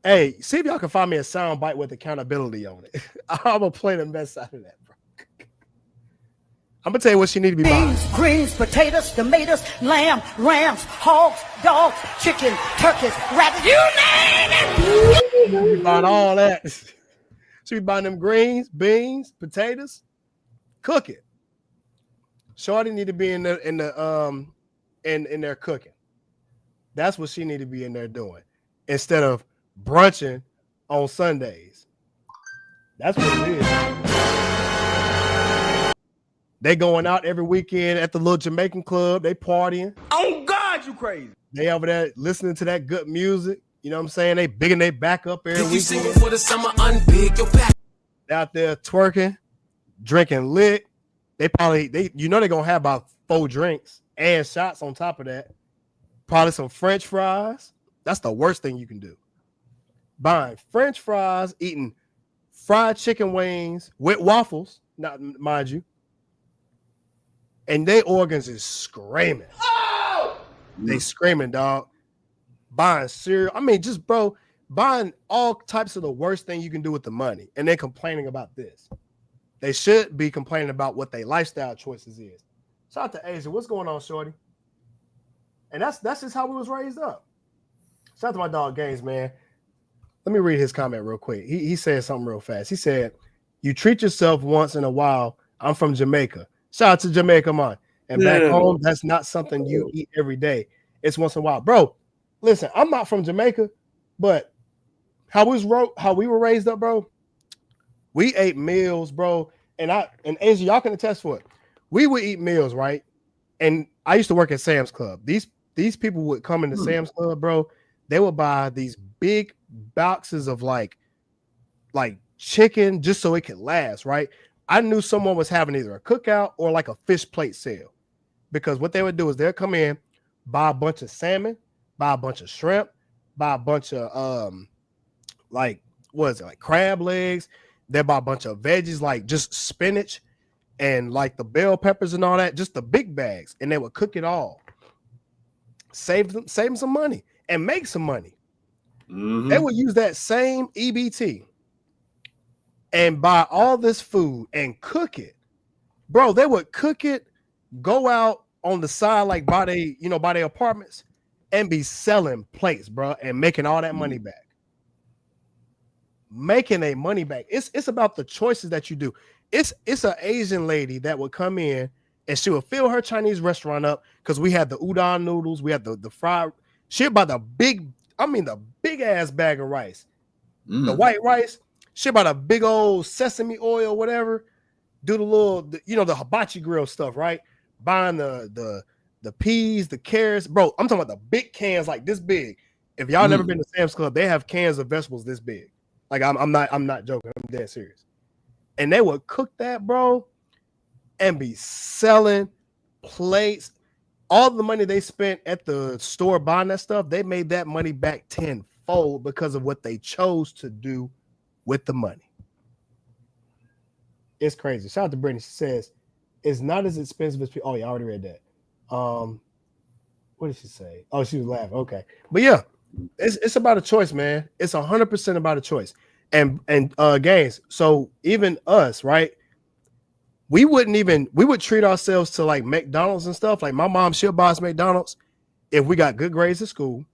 hey, see if y'all can find me a sound bite with accountability on it. I'm gonna play the best out of that, bro. I'm gonna tell you what she need to be buying. Beans, greens, potatoes, tomatoes, lamb, rams, hogs, dogs, chicken, turkeys, rabbits, you name it! She be buying all that. She be buying them greens, beans, potatoes. Cook it. Shorty need to be in there cooking. That's what she need to be in there doing instead of brunching on Sundays. That's what it is. They going out every weekend at the little Jamaican club. They partying. Oh God, you crazy. They over there listening to that good music. You know what I'm saying? They bigging their back up every weekend. For the summer, unbig your back. Out there twerking, drinking lit. They probably they're gonna have about 4 drinks and shots on top of that. Probably some French fries. That's the worst thing you can do. Buying French fries, eating fried chicken wings with waffles, not mind you. And their organs is screaming. Oh! They screaming, dog. Buying cereal. I mean, just bro, buying all types of the worst thing you can do with the money, and they're complaining about this. They should be complaining about what their lifestyle choices is. Shout out to Asia. What's going on, shorty? And that's just how we was raised up. Shout out to my dog Gaines, man. Let me read his comment real quick. He said something real fast. He said, "You treat yourself once in a while. I'm from Jamaica. Shout out to Jamaica, man. And back home, that's not something you eat every day. It's once in a while, bro. Listen, I'm not from Jamaica, but how we were raised up, bro. We ate meals, bro. And Asia, y'all can attest for it. We would eat meals, right? And I used to work at Sam's Club. These people would come into Sam's Club, bro. They would buy these big boxes of like chicken just so it could last, right? I knew someone was having either a cookout or like a fish plate sale, because what they would do is they'll come in, buy a bunch of salmon, buy a bunch of shrimp, buy a bunch of like crab legs. They buy a bunch of veggies, like just spinach and like the bell peppers and all that, just the big bags, and they would cook it all. Save them some money and make some money. Mm-hmm. They would use that same EBT and buy all this food and cook it. Bro, they would cook it, go out on the side, like by their apartments, and be selling plates, bro, and making all that money back. Making a money back. It's about the choices that you do. It's an Asian lady that would come in and she would fill her Chinese restaurant up because we had the udon noodles, we had the fried. She bought the big ass bag of rice, the white rice. She bought a big old sesame oil, whatever. Do the little, the hibachi grill stuff, right? Buying the peas, the carrots, bro. I'm talking about the big cans like this big. If y'all never been to Sam's Club, they have cans of vegetables this big. Like I'm not joking. I'm dead serious. And they would cook that, bro, and be selling plates. All the money they spent at the store buying that stuff, they made that money back tenfold because of what they chose to do with the money. It's crazy. Shout out to Brittany. She says it's not as expensive as people. Oh, yeah, I already read that. What did she say? Oh, she was laughing. Okay. But yeah, it's about a choice, man. It's 100% about a choice. And Gaines. So even us, right? We would treat ourselves to like McDonald's and stuff. Like my mom, she'll buy us McDonald's if we got good grades at school,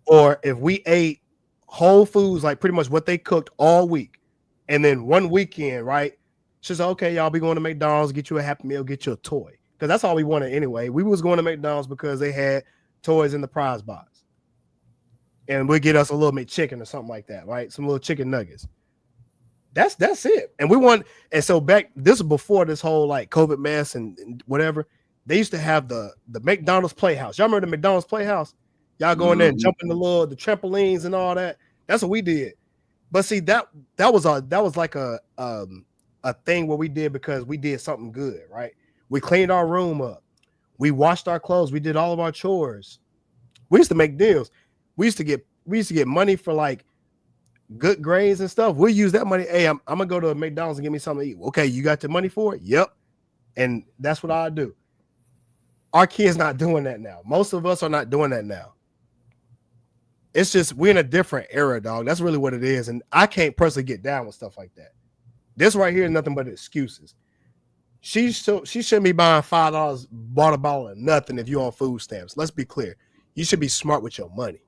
or if we ate Whole Foods, like pretty much what they cooked all week. And then one weekend, right, She said, okay, y'all be going to McDonald's, get you a Happy Meal, get you a toy. Because that's all we wanted anyway. We was going to McDonald's because they had toys in the prize box. And we'll get us a little McChicken or something like that, right? Some little chicken nuggets. That's it. And we want, and so back, this is before this whole like COVID mess and whatever. They used to have the McDonald's Playhouse. Y'all remember the McDonald's Playhouse? Y'all go in there and jump in the trampolines and all that. That's what we did. But see, that was like a thing where we did because we did something good, right? We cleaned our room up. We washed our clothes. We did all of our chores. We used to make deals. We used to get money for like good grades and stuff. We'll use that money. Hey, I'm gonna go to McDonald's and get me something to eat. Okay, you got the money for it? Yep. And that's what I do. Our kids not doing that now. Most of us are not doing that now. It's just we're in a different era, dog. That's really what it is. And I can't personally get down with stuff like that. This right here is nothing but excuses. She shouldn't be buying $5 water bottle or nothing if you're on food stamps. Let's be clear. You should be smart with your money.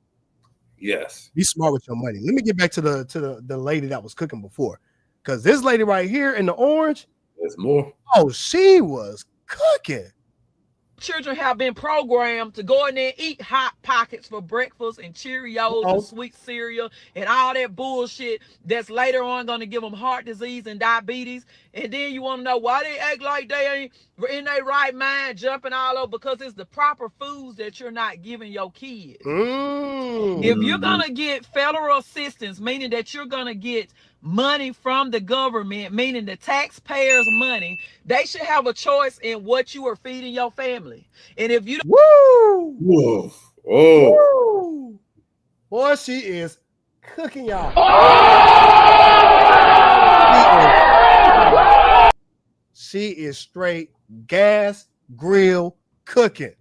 Yes. Be smart with your money. Let me get back to the lady that was cooking before. Because this lady right here in the orange. There's more. Oh, she was cooking. Children have been programmed to go in there and eat Hot Pockets for breakfast and Cheerios and sweet cereal and all that bullshit that's later on going to give them heart disease and diabetes. And then you want to know why they act like they ain't in their right mind jumping all over, because it's the proper foods that you're not giving your kids. If you're going to get federal assistance, meaning that you're going to get money from the government, meaning the taxpayers' money, they should have a choice in what you are feeding your family. And if you don't, whoa, oh, boy, she is cooking, y'all. She is straight gas grill cooking.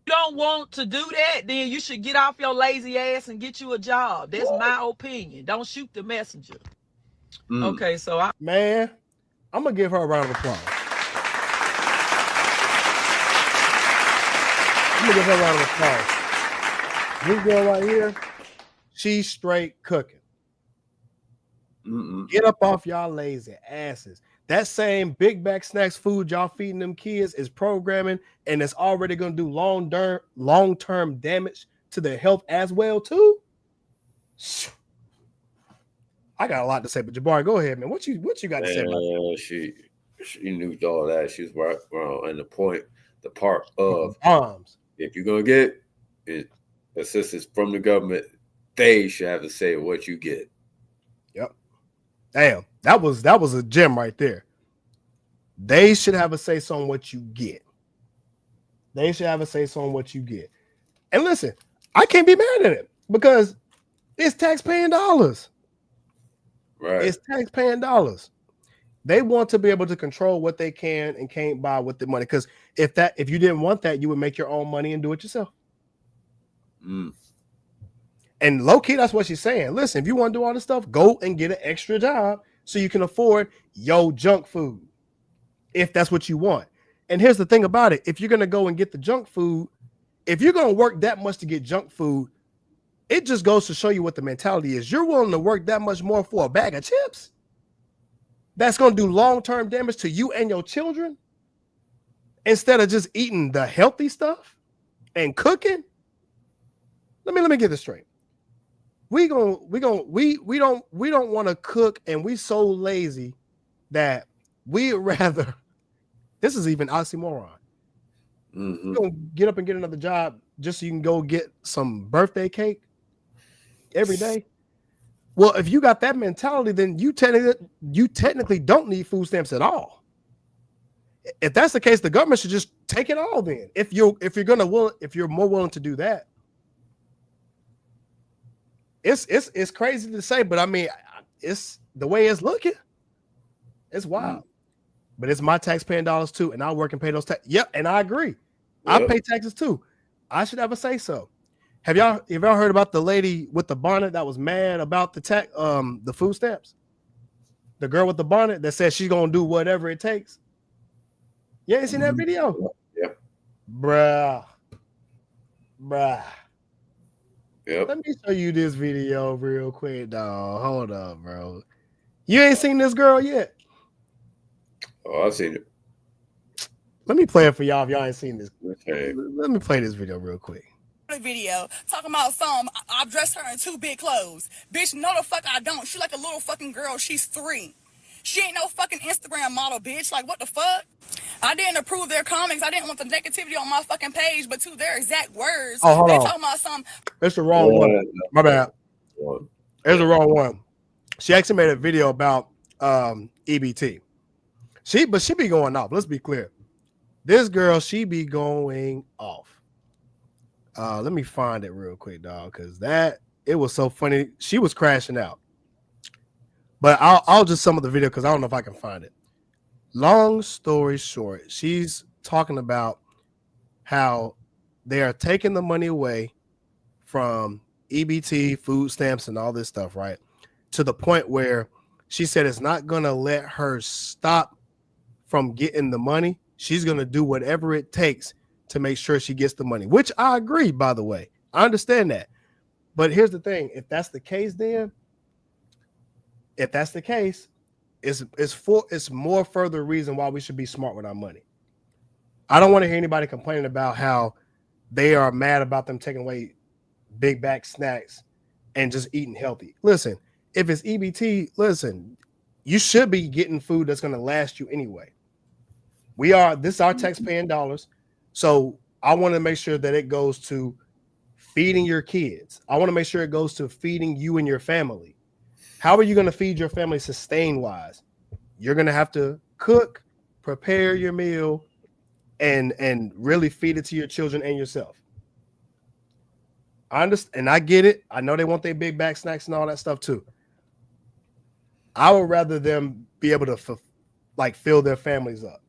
you don't want to do that, then you should get off your lazy ass and get you a job. That's my opinion. Don't shoot the messenger. Okay, so I'm gonna give her a round of applause. This girl right here, she's straight cooking. Get up off y'all lazy asses. That same big bag snacks food y'all feeding them kids is programming, and it's already gonna do long-term damage to their health as well too. I got a lot to say, but Jabari, go ahead, man. What you got to say about that? She knew all that. She was right on the part of bombs. If you're gonna get assistance from the government, they should have to say what you get. Yep. Damn, that was a gem right there. They should have a say so on what you get. They should have a say so on what you get. And listen, I can't be mad at it because it's taxpaying dollars. Right. It's taxpaying dollars. They want to be able to control what they can and can't buy with the money. Because if you didn't want that, you would make your own money and do it yourself. And low key, that's what she's saying. Listen, if you want to do all this stuff, go and get an extra job so you can afford your junk food. If that's what you want. And here's the thing about it. If you're going to go and get the junk food, if you're going to work that much to get junk food, it just goes to show you what the mentality is. You're willing to work that much more for a bag of chips? That's going to do long-term damage to you and your children instead of just eating the healthy stuff and cooking? Let me get this straight. We don't want to cook, and we so lazy that we rather, this is even oxymoron. You're going to get up and get another job just so you can go get some birthday cake every day. Well, if you got that mentality, then you technically don't need food stamps at all. If that's the case, the government should just take it all then. If you're more willing to do that. It's crazy to say, but I mean, it's the way it's looking. It's wild. But it's my taxpaying dollars too, and I work and pay those taxes. Yep, and I agree. Yep. I pay taxes too. I should have a say so. Have y'all heard about the lady with the bonnet that was mad about the food stamps? The girl with the bonnet that said she's gonna do whatever it takes. You ain't seen that video? Yeah. Bruh. Yep. Let me show you this video real quick, dog. Hold up, bro. You ain't seen this girl yet? Oh, I've seen it. Let me play it for y'all if y'all ain't seen this. Okay. Let me play this video real quick. Video talking about I dressed her in 2 big clothes. Bitch, no the fuck I don't. She like a little fucking girl. She's 3. She ain't no fucking Instagram model, bitch. Like, what the fuck? I didn't approve their comments. I didn't want the negativity on my fucking page, but to their exact words, Oh, hold they on. talking about something. It's the wrong one. My bad. It's the wrong one. She actually made a video about EBT. She be going off. Let's be clear. This girl, she be going off. Let me find it real quick, dog, because it was so funny. She was crashing out. But I'll just sum up the video because I don't know if I can find it. Long story short, she's talking about how they are taking the money away from EBT, food stamps, and all this stuff, right? To the point where she said it's not going to let her stop from getting the money. She's going to do whatever it takes to make sure she gets the money, which I agree, by the way. I understand that. But here's the thing. If that's the case, then it's more further reason why we should be smart with our money. I don't want to hear anybody complaining about how they are mad about them taking away big bag snacks and just eating healthy. Listen, if it's EBT, listen, you should be getting food that's going to last you anyway. This is our tax-paying dollars. So I want to make sure that it goes to feeding your kids. I want to make sure it goes to feeding you and your family. How are you going to feed your family sustain-wise? You're going to have to cook, prepare your meal, and really feed it to your children and yourself. I understand, and I get it. I know they want their big bag snacks and all that stuff too. I would rather them be able to fill their families up.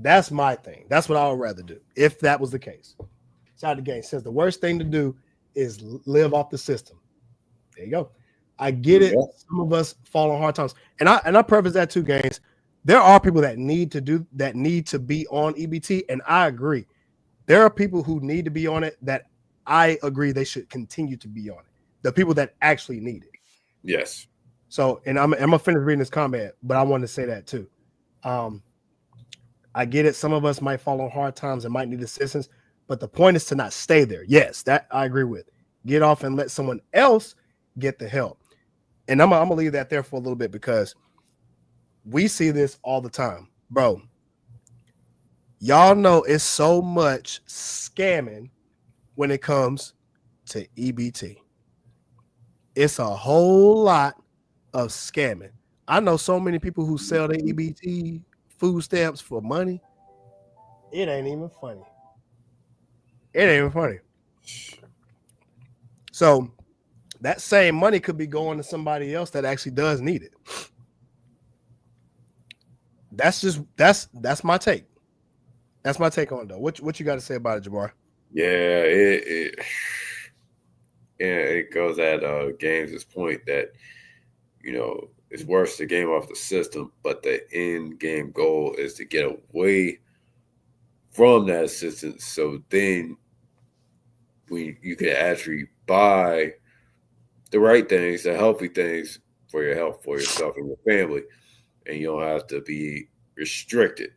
That's my thing. That's what I would rather do if that was the case. Side of the game says the worst thing to do is live off the system. There you go. I get it. Some of us fall on hard times, and I preface that too, Gaines. There are people that need to be on EBT, and I agree. There are people who need to be on it that I agree they should continue to be on it. The people that actually need it. Yes. So, and I'm gonna finish reading this comment, but I want to say that too. I get it. Some of us might fall on hard times and might need assistance, but the point is to not stay there. Yes, that I agree with. Get off and let someone else get the help. And I'm gonna leave that there for a little bit because we see this all the time, bro. Y'all know it's so much scamming when it comes to EBT. It's a whole lot of scamming. I know so many people who sell their EBT food stamps for money. It ain't even funny. So that same money could be going to somebody else that actually does need it. That's my take. That's my take on it, though. What you got to say about it, Jamar? Yeah, it goes at Gaines' point that, it's worse to game off the system, but the end game goal is to get away from that assistance. So then you can actually buy the right things, the healthy things for your health, for yourself and your family, and you don't have to be restricted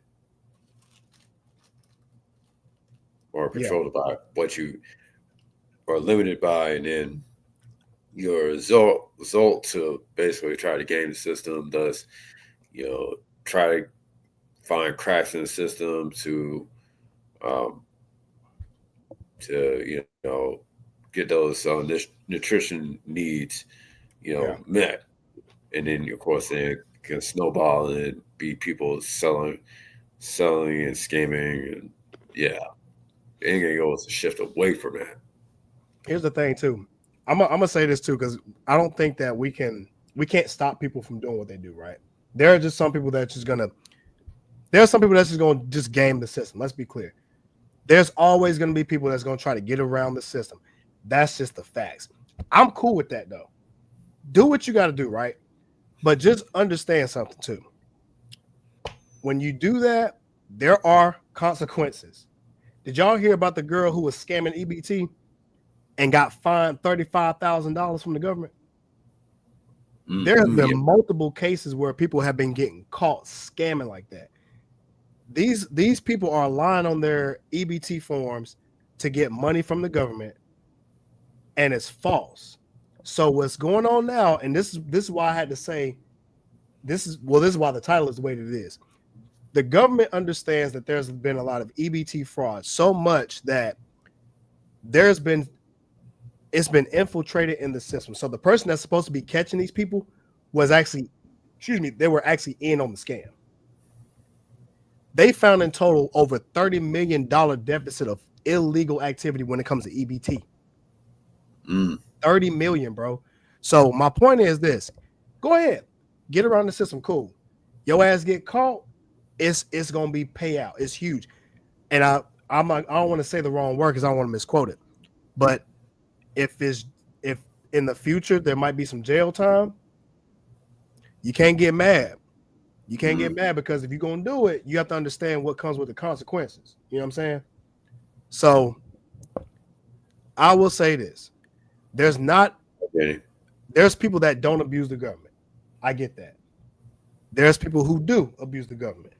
or controlled by what you are limited by, and then your result to basically try to game the system, thus, try to find cracks in the system to get those nutrition needs, met. And then, of course, it can snowball and be people selling and scamming. And yeah, it ain't going to go to shift away from that. Here's the thing, too. I'm gonna say this, too, because I don't think that we can't stop people from doing what they do, right? There are just some people that's just going to just game the system. Let's be clear. There's always going to be people that's going to try to get around the system. That's just the facts. I'm cool with that, though. Do what you got to do, right? But just understand something, too. When you do that, there are consequences. Did y'all hear about the girl who was scamming EBT and got fined $35,000 from the government? There have been multiple cases where people have been getting caught scamming like that. these people are lying on their EBT forms to get money from the government, and it's false. So what's going on now, and this is why I had to say this is why the title is the way that it is. The government understands that there's been a lot of EBT fraud, so much that it's been infiltrated in the system. So the person that's supposed to be catching these people was actually, they were actually in on the scam. They found in total over $30 million deficit of illegal activity when it comes to EBT. 30 million, bro. So my point is this: go ahead, get around the system, cool. Your ass get caught, it's gonna be payout. It's huge. And I don't want to say the wrong word because I don't want to misquote it. But if in the future there might be some jail time, you can't get mad. You can't get mad, because if you're gonna do it, you have to understand what comes with the consequences. You know what I'm saying? So I will say this: there's people that don't abuse the government. I get that. There's people who do abuse the government.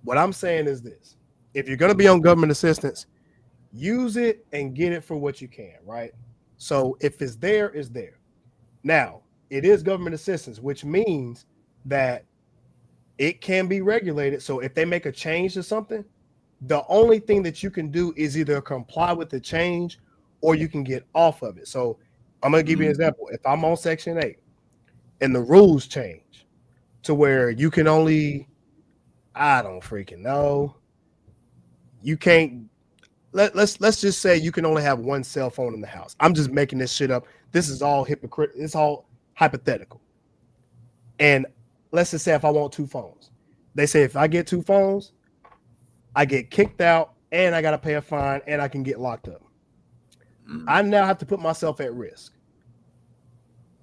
What I'm saying is this: if you're gonna be on government assistance, use it and get it for what you can, right? So if it's there, it's there. Now, it is government assistance, which means that it can be regulated. So if they make a change to something, the only thing that you can do is either comply with the change or you can get off of it. So I'm going to give you an example. If I'm on Section 8 and the rules change to where you can only, I don't freaking know, you can't, let's just say you can only have one cell phone in the house. I'm just making this shit up. This is all it's all hypothetical. And let's just say if I want 2 phones, they say if I get 2 phones, I get kicked out and I got to pay a fine and I can get locked up. I now have to put myself at risk.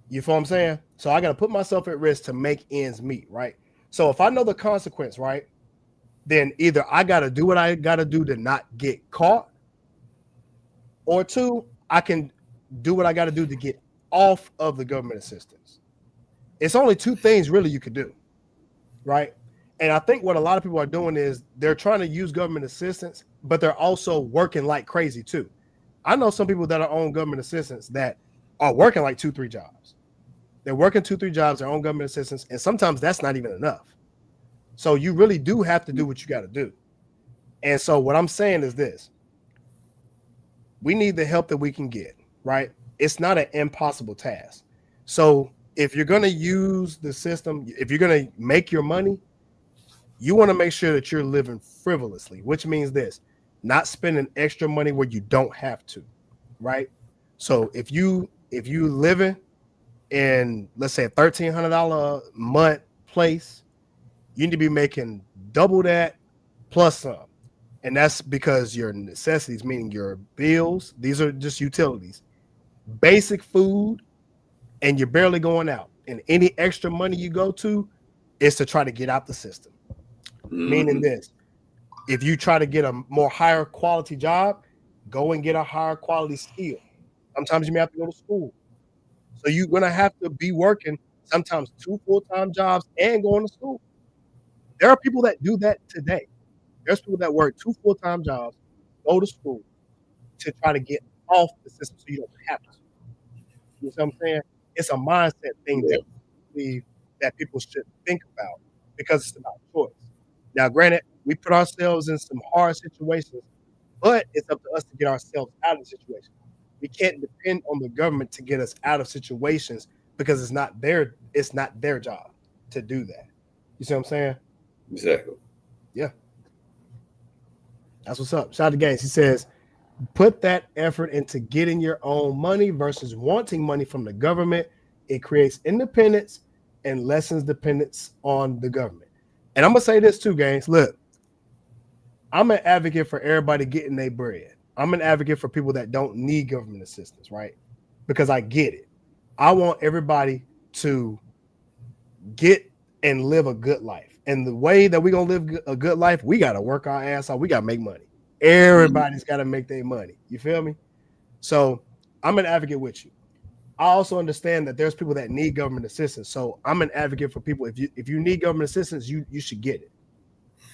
You feel what I'm saying? So I got to put myself at risk to make ends meet, right? So if I know the consequence, right, then either I got to do what I got to do to not get caught, or 2, I can do what I got to do to get off of the government assistance. It's only 2 things really you could do, right? And I think what a lot of people are doing is they're trying to use government assistance, but they're also working like crazy too. I know some people that are on government assistance that are working like 2-3 jobs. They're working 2-3 jobs, they're on government assistance, and sometimes that's not even enough. So you really do have to do what you got to do. And so what I'm saying is this: we need the help that we can get, right? It's not an impossible task. So if you're going to use the system, if you're going to make your money, you want to make sure that you're living frivolously, which means this: not spending extra money where you don't have to, right? So if you living in, let's say, a $1,300 a month place, you need to be making double that plus some. And that's because your necessities, meaning your bills, these are just utilities, basic food, and you're barely going out. And any extra money you go to is to try to get out the system. Meaning this: if you try to get a more higher quality job, go and get a higher quality skill. Sometimes you may have to go to school. So you're going to have to be working sometimes 2 full-time jobs and going to school. There are people that do that today. There's people that work 2 full-time jobs, go to school to try to get off the system so you don't have to. You know what I'm saying? It's a mindset thing that people should think about, because it's about choice. Now, granted, we put ourselves in some hard situations, but it's up to us to get ourselves out of the situation. We can't depend on the government to get us out of situations, because it's not their job to do that. You see what I'm saying? Exactly. Yeah. That's what's up. Shout out to Gaines. He says, put that effort into getting your own money versus wanting money from the government. It creates independence and lessens dependence on the government. And I'm going to say this too, Gaines. Look, I'm an advocate for everybody getting their bread. I'm an advocate for people that don't need government assistance, right? Because I get it. I want everybody to get and live a good life. And the way that we're going to live a good life, we got to work our ass off. We got to make money. Everybody's got to make their money. You feel me? So I'm an advocate with you. I also understand that there's people that need government assistance. So I'm an advocate for people. If you need government assistance, you should get it.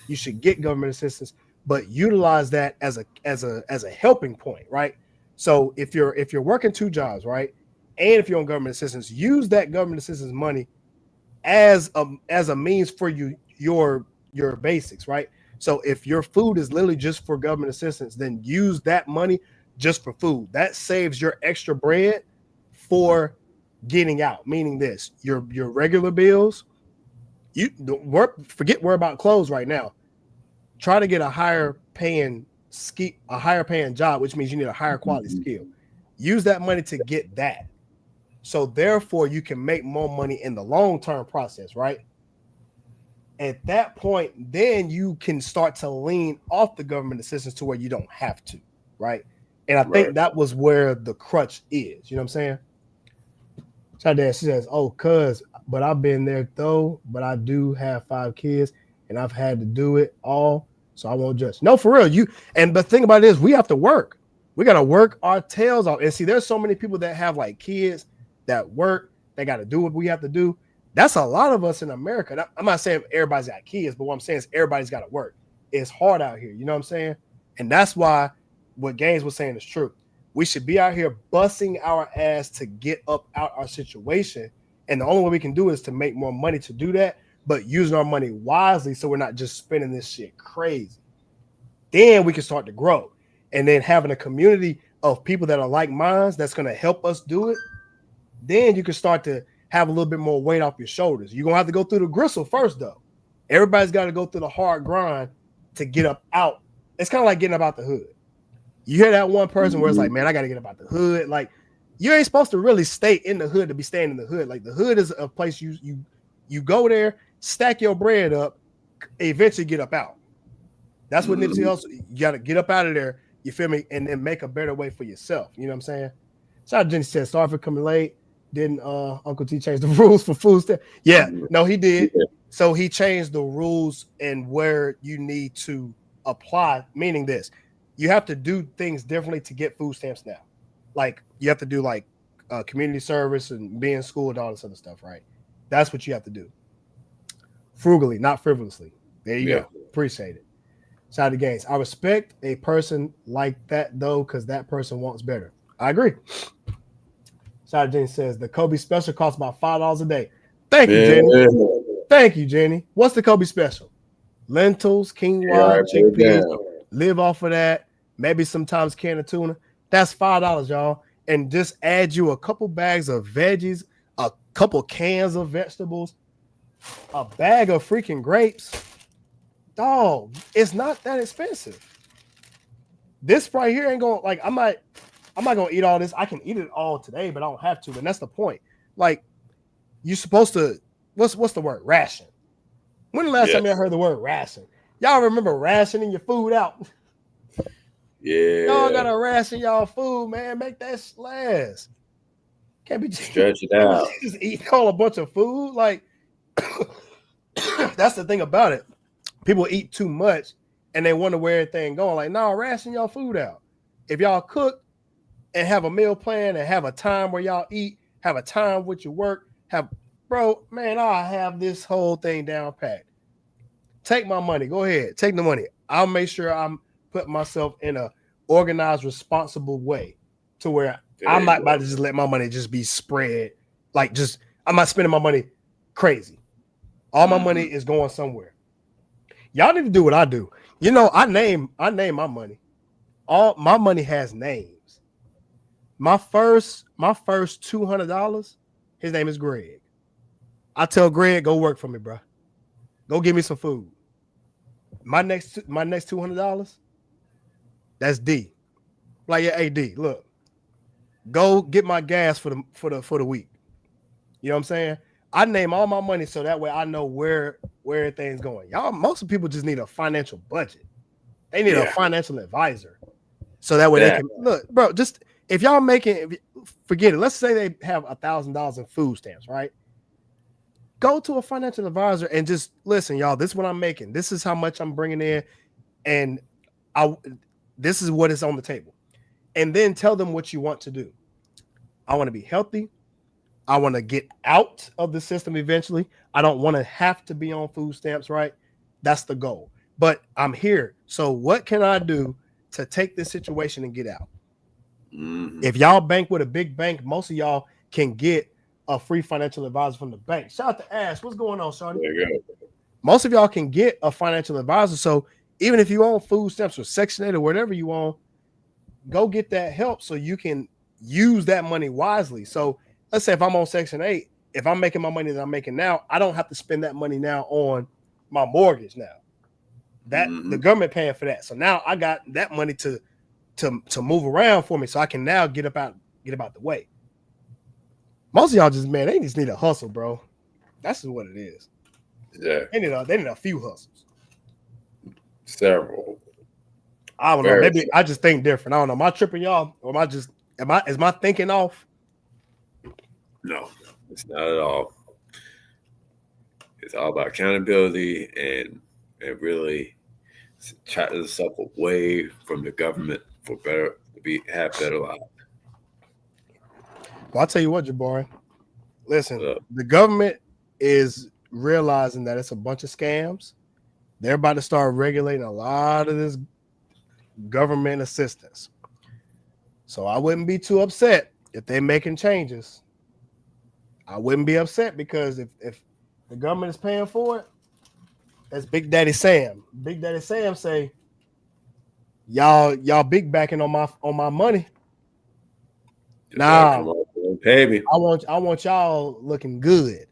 you should get government assistance, but utilize that as a helping point, right? So if you're working 2 jobs, right, and if you're on government assistance, use that government assistance money as a means for your basics, right? So if your food is literally just for government assistance, then use that money just for food. That saves your extra bread for getting out. Meaning this, your regular bills, you forget worry about clothes right now. Try to get a higher paying job, which means you need a higher quality skill. Use that money to get that. So therefore, you can make more money in the long-term process, right? At that point, then you can start to lean off the government assistance to where you don't have to, right? And I think that was where the crutch is. You know what I'm saying? So she says, "Oh, but I've been there though. But I do have 5 kids, and I've had to do it all, so I won't judge." No, for real. And the thing about it is, we have to work. We gotta work our tails off. And see, there's so many people that have like kids that work. They got to do what we have to do. That's a lot of us in America. I'm not saying everybody's got kids, but what I'm saying is everybody's got to work. It's hard out here. You know what I'm saying? And that's why what Gaines was saying is true. We should be out here busting our ass to get up out our situation. And the only way we can do it is to make more money to do that, but using our money wisely so we're not just spending this shit crazy. Then we can start to grow. And then having a community of people that are like minds that's going to help us do it, then you can start to have a little bit more weight off your shoulders. You're going to have to go through the gristle first, though. Everybody's got to go through the hard grind to get up out. It's kind of like getting up out the hood. You hear that one person where it's like, man, I got to get up out the hood. Like, you ain't supposed to really stay in the hood to be staying in the hood. Like, the hood is a place you go there, stack your bread up, eventually get up out. That's what Nipsey Hussle, you got to get up out of there, you feel me, and then make a better way for yourself. You know what I'm saying? Shout out Jenny said, sorry for coming late. Didn't Uncle T change the rules for food stamp? Yeah, no, he did. So he changed the rules and where you need to apply, meaning this. You have to do things differently to get food stamps now. Like, you have to do like community service and be in school and all this other stuff, right? That's what you have to do. Frugally, not frivolously. There you go. Appreciate it. Shout out to Gaines. I respect a person like that, though, because that person wants better. I agree. Shout out Jenny says, the Cobe special costs about $5 a day. Thank you, Jenny. Thank you, Jenny. What's the Cobe special? Lentils, quinoa, chickpeas. Live off of that. Maybe sometimes can of tuna. That's $5, y'all. And just add you a couple bags of veggies, a couple cans of vegetables, a bag of freaking grapes. Dog, it's not that expensive. This right here ain't going, like, I'm not gonna eat all this. I can eat it all today, but I don't have to. And that's the point. Like, you're supposed to, what's the word? Ration. When the last time you heard the word ration? Y'all remember rationing your food out? Yeah. Y'all gotta ration y'all food, man. Make that last. Can't be just stretch it out. Just eating all a bunch of food. Like, that's the thing about it. People eat too much and they wonder where everything going. Like, no, ration y'all food out. If y'all cook and have a meal plan and have a time where y'all eat, have a time with your work, bro, man, I'll have this whole thing down packed. Take my money. Go ahead. Take the money. I'll make sure I'm putting myself in a organized, responsible way to where I'm not about to just let my money just be spread. Like, just, I'm not spending my money crazy. All my money is going somewhere. Y'all need to do what I do. You know, I name my money. All my money has names. My first $200, his name is Greg. I tell Greg, go work for me, bro. Go get me some food. My next $200, that's D. Like, yeah, hey D, look, go get my gas for the week. You know what I'm saying? I name all my money so that way I know where everything's going. Y'all, most of people just need a financial budget. They need a financial advisor. So that way they can look, bro. Just if y'all forget it. Let's say they have $1,000 in food stamps, right? Go to a financial advisor and just listen, y'all. This is what I'm making. This is how much I'm bringing in, and this is what is on the table. And then tell them what you want to do. I want to be healthy. I want to get out of the system eventually. I don't want to have to be on food stamps, right? That's the goal. but I'm here. So what can I do to take this situation and get out? Mm-hmm. If y'all bank with a big bank, most of y'all can get a free financial advisor from the bank. Shout out to Ash. What's going on, Shawty? There you go. Most of y'all can get a financial advisor. So even if you own food stamps or Section 8 or whatever you own, go get that help so you can use that money wisely. So let's say if I'm on Section 8, if I'm making my money that I'm making now, I don't have to spend that money now on my mortgage now. That the government paying for that. So now I got that money to move around for me, so I can now get about the way. Most of y'all just, man, they just need a hustle, bro. That's just what it is. Yeah. They need a few hustles. Several. I don't know. Maybe I just think different. I don't know. Am I tripping y'all? Or is my thinking off? No, it's not at all. It's all about accountability and really chatting yourself away from the government for have better lives. Well, I'll tell you what, Jabari. Listen, the government is realizing that it's a bunch of scams. They're about to start regulating a lot of this government assistance. So I wouldn't be too upset if they're making changes. I wouldn't be upset because if the government is paying for it, that's Big Daddy Sam. Big Daddy Sam say, y'all big backing on my money. Nah, pay me. I want y'all looking good.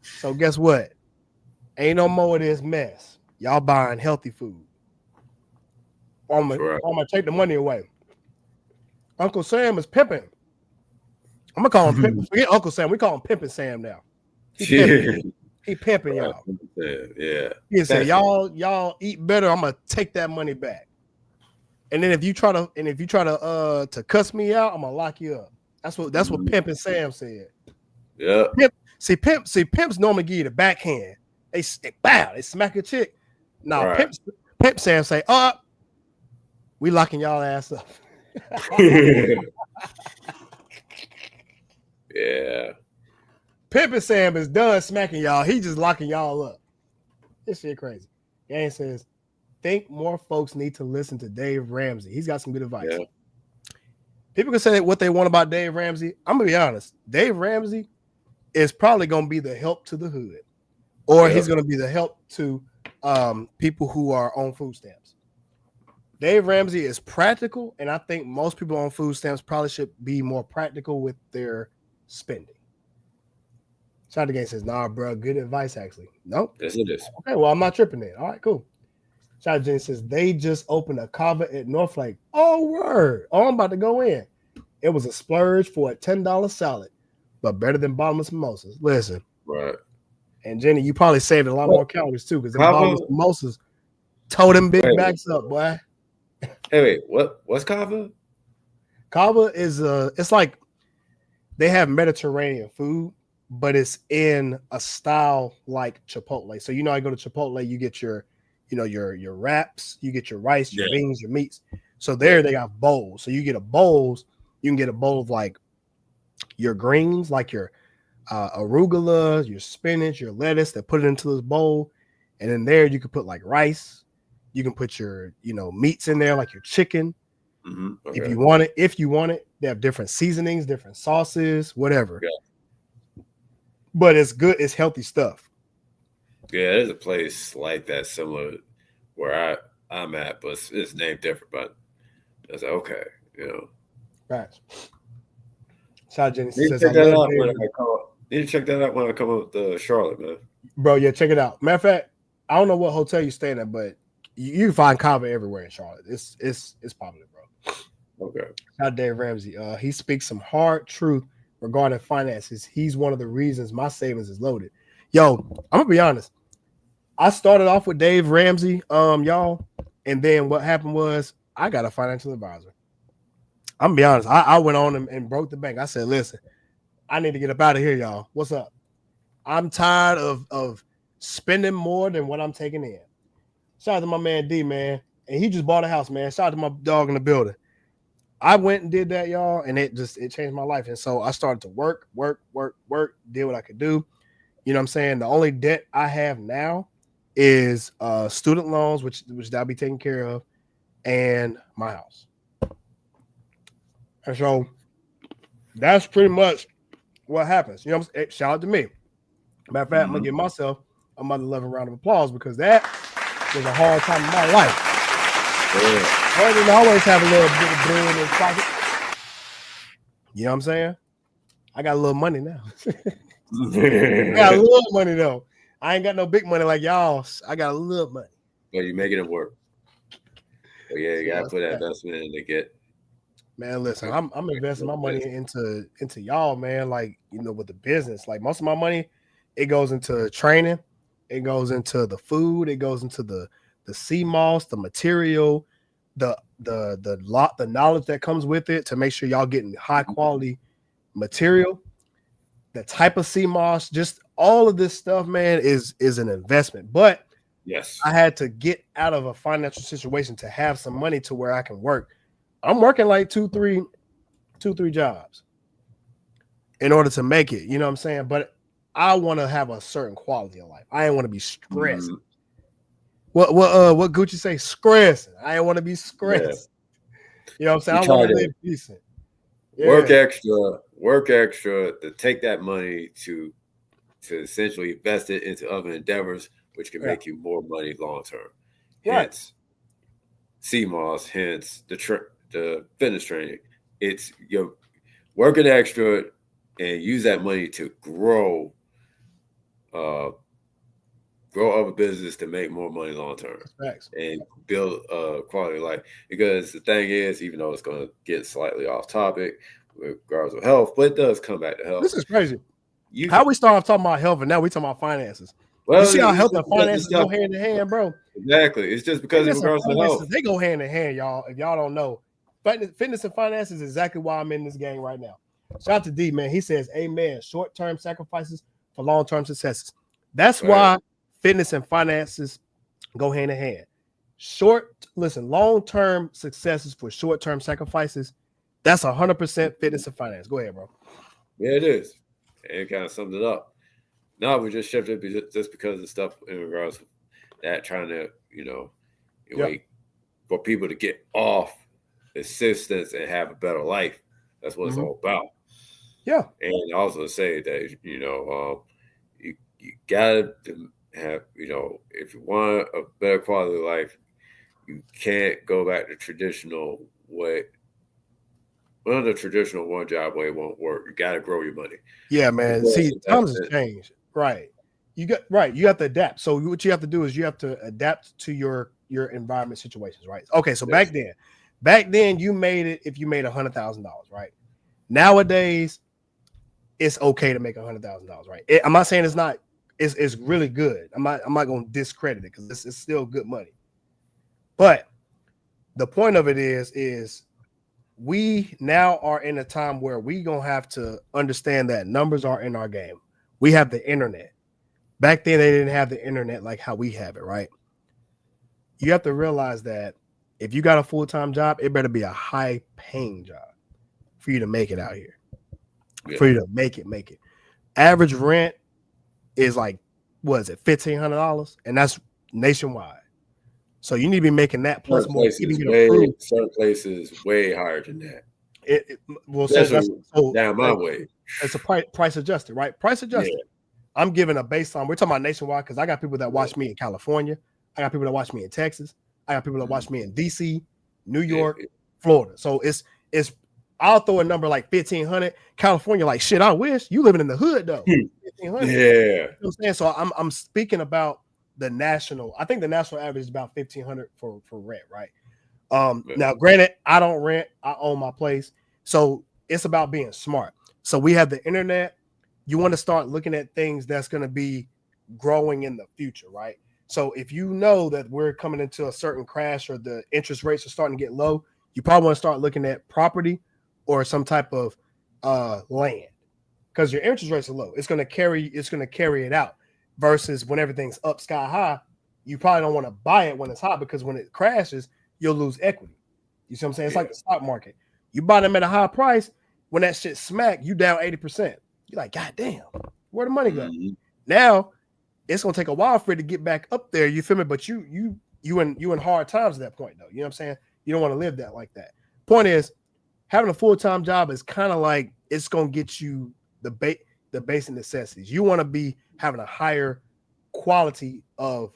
So guess what? Ain't no more of this mess. Y'all buying healthy food. I'm gonna take the money away. Uncle Sam is pimping. I'm gonna call him pimping. Forget Uncle Sam. We call him Pimping Sam now. He pimping y'all. Yeah. He said, y'all eat better. I'm gonna take that money back. And then if you try to cuss me out, I'm gonna lock you up. That's what Pimping Sam said. Yeah. Pimps normally give you the backhand. They smack a chick. Now right. Pimp Sam say, we locking y'all ass up. Yeah. Pimpin' Sam is done smacking y'all. He just locking y'all up. This shit crazy. Gang says, think more folks need to listen to Dave Ramsey. He's got some good advice. Yeah. People can say what they want about Dave Ramsey. I'm gonna be honest. Dave Ramsey is probably gonna be the help to the hood, or he's gonna be the help to people who are on food stamps. Dave Ramsey is practical, and I think most people on food stamps probably should be more practical with their spending. Shout out to Gang says, nah, bro, good advice, actually. Nope. Yes, it is. Okay, well, I'm not tripping it. All right, cool. Shout out to Jen says, they just opened a Cobe at Northlake. Oh, word. Oh, I'm about to go in. It was a splurge for a $10 salad, but better than bottomless mimosas. Listen. Right. And Jenny, you probably saved a lot more calories, too, because the bottomless mimosas tore them big backs up, boy. Hey, wait, what's Cobe? Cobe is it's like they have Mediterranean food, but it's in a style like Chipotle. So I go to Chipotle, you get your wraps, you get your rice, your beans, your meats. So there they got bowls. So you get you can get a bowl of like your greens, like your arugula, your spinach, your lettuce. They put it into this bowl, and then there you can put like rice. You can put your meats in there, like your chicken. Mm-hmm. Okay. If you want it, they have different seasonings, different sauces, whatever. Yeah. But it's good. It's healthy stuff. Yeah, there's a place like that similar where I'm at, but it's named different. But I was like, okay, Right. Shout out Jenny says, need to check that out when I come up to Charlotte, man. Bro, yeah, check it out. Matter of fact, I don't know what hotel you're staying at, but you can find Cobe everywhere in Charlotte. It's popular, bro. Okay. Shout out Dave Ramsey. He speaks some hard truth regarding finances. He's one of the reasons my savings is loaded. Yo, I'm gonna be honest. I started off with Dave Ramsey, y'all, and then what happened was I got a financial advisor. I'm gonna be honest. I went on and broke the bank. I said, listen, I need to get up out of here, y'all. What's up? I'm tired of spending more than what I'm taking in. Shout out to my man D, man. And he just bought a house, man. Shout out to my dog in the building. I went and did that, y'all, and it changed my life. And so I started to work, did what I could do. You know what I'm saying? The only debt I have now is student loans, which I'll be taking care of, and my house. And so that's pretty much what happens. You know, shout out to me. Matter of fact, I'm gonna give myself a mother loving round of applause because that was a hard time in my life. I didn't always have a little bit of bread in the pocket. You know what I'm saying? I got a little money now. I got a little money though. I ain't got no big money like y'all. I got a little money. But you're making it work. But yeah, you gotta put that investment in to get. Man, listen, I'm investing my money into y'all, man. Like, you know, with the business, like most of my money, it goes into training, it goes into the food, it goes into the CMOS, the material, the knowledge that comes with it to make sure y'all getting high quality material, the type of CMOS, just all of this stuff, man, is an investment. But yes, I had to get out of a financial situation to have some money to where I can work. I'm working like two, three jobs in order to make it. You know what I'm saying? But I want to have a certain quality of life. I ain't want to be stressed. What Gucci say? Stressing. I ain't want to be stressed. Yeah. You know what I'm saying? I want to live decent. Yeah. Work extra to take that money to essentially invest it into other endeavors, which can make you more money long term. Hence, CMOS, hence the fitness training. It's you're working extra and use that money to grow other business to make more money long term and build a quality of life. Because the thing is, even though it's going to get slightly off topic with regards to health, but it does come back to health. This is crazy. How we start off talking about health and now we talking about finances. Well, you see how health and finances go hand in hand, bro. Exactly. It's just because in regards to health, they go hand in hand, y'all. If y'all don't know, fitness and finances is exactly why I'm in this game right now. Shout out to D, man. He says, "Amen." Short-term sacrifices for long-term successes. That's why fitness and finances go hand in hand. Long-term successes for short-term sacrifices. That's 100% fitness and finance. Go ahead, bro. Yeah, it is. It kind of sums it up. No, we just shifted just because of stuff in regards to that, trying to, wait for people to get off assistance and have a better life. That's what it's all about. Yeah. And also say that, you got to have, if you want a better quality of life, you can't go back to traditional way. Well, the traditional one job way won't work. You got to grow your money. Yeah, man. See, times has changed. Right. You have to adapt. So what you have to do is you have to adapt to your environment situations, right? Okay, so back then you made it if you made $100,000, right? Nowadays, it's okay to make $100,000, right? I'm not saying it's not. It's really good. I'm not going to discredit it because it's still good money. But the point of it is we now are in a time where we gonna have to understand that numbers are in our game. We have the internet. Back then, they didn't have the internet like how we have it, right? You have to realize that if you got a full-time job, it better be a high-paying job for you to make it out here. Yeah. For you to make it. Average rent is like, what is it, $1,500? And that's nationwide. So you need to be making that plus certain more. Places certain places way higher than that. Down my way. It's a price adjusted, right? Price adjusted. Yeah. I'm giving a baseline. We're talking about nationwide because I got people that watch me in California. I got people that watch me in Texas. I got people that watch me in DC, New York, Florida. So it's I'll throw a number like 1,500. California, like shit. I wish you living in the hood though. 1,500. Yeah. You know what I'm saying? So I'm speaking about the national. I think the national average is about 1,500 for rent, right? Now, granted, I don't rent. I own my place. So it's about being smart. So we have the internet. You want to start looking at things that's going to be growing in the future, right? So if you know that we're coming into a certain crash or the interest rates are starting to get low, you probably want to start looking at property or some type of land because your interest rates are low. It's going to carry it out versus when everything's up sky high, you probably don't want to buy it when it's high because when it crashes, you'll lose equity. You see what I'm saying? It's like the stock market. You buy them at a high price. When that shit smack, you down 80%. You're like, God damn, where the money go? Now, it's gonna take a while for it to get back up there. You feel me? But you in hard times at that point, though. You know what I'm saying? You don't want to live that like that. Point is, having a full-time job is kind of like it's gonna get you the basic necessities. You want to be having a higher quality of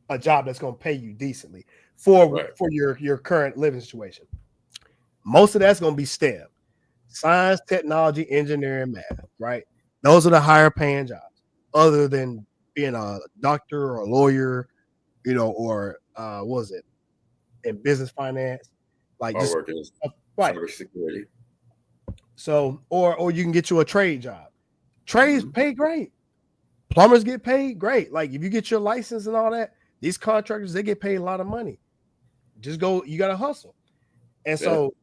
a job that's gonna pay you decently for your current living situation. Most of that's gonna be STEM, science, technology, engineering, math, right? Those are the higher paying jobs, other than being a doctor or a lawyer, you know, or what was it in business finance, like just right. Cybersecurity. So, or you can get you a trade job. Trades pay great. Plumbers get paid great. Like if you get your license and all that, these contractors, they get paid a lot of money. Just go, you got to hustle. And so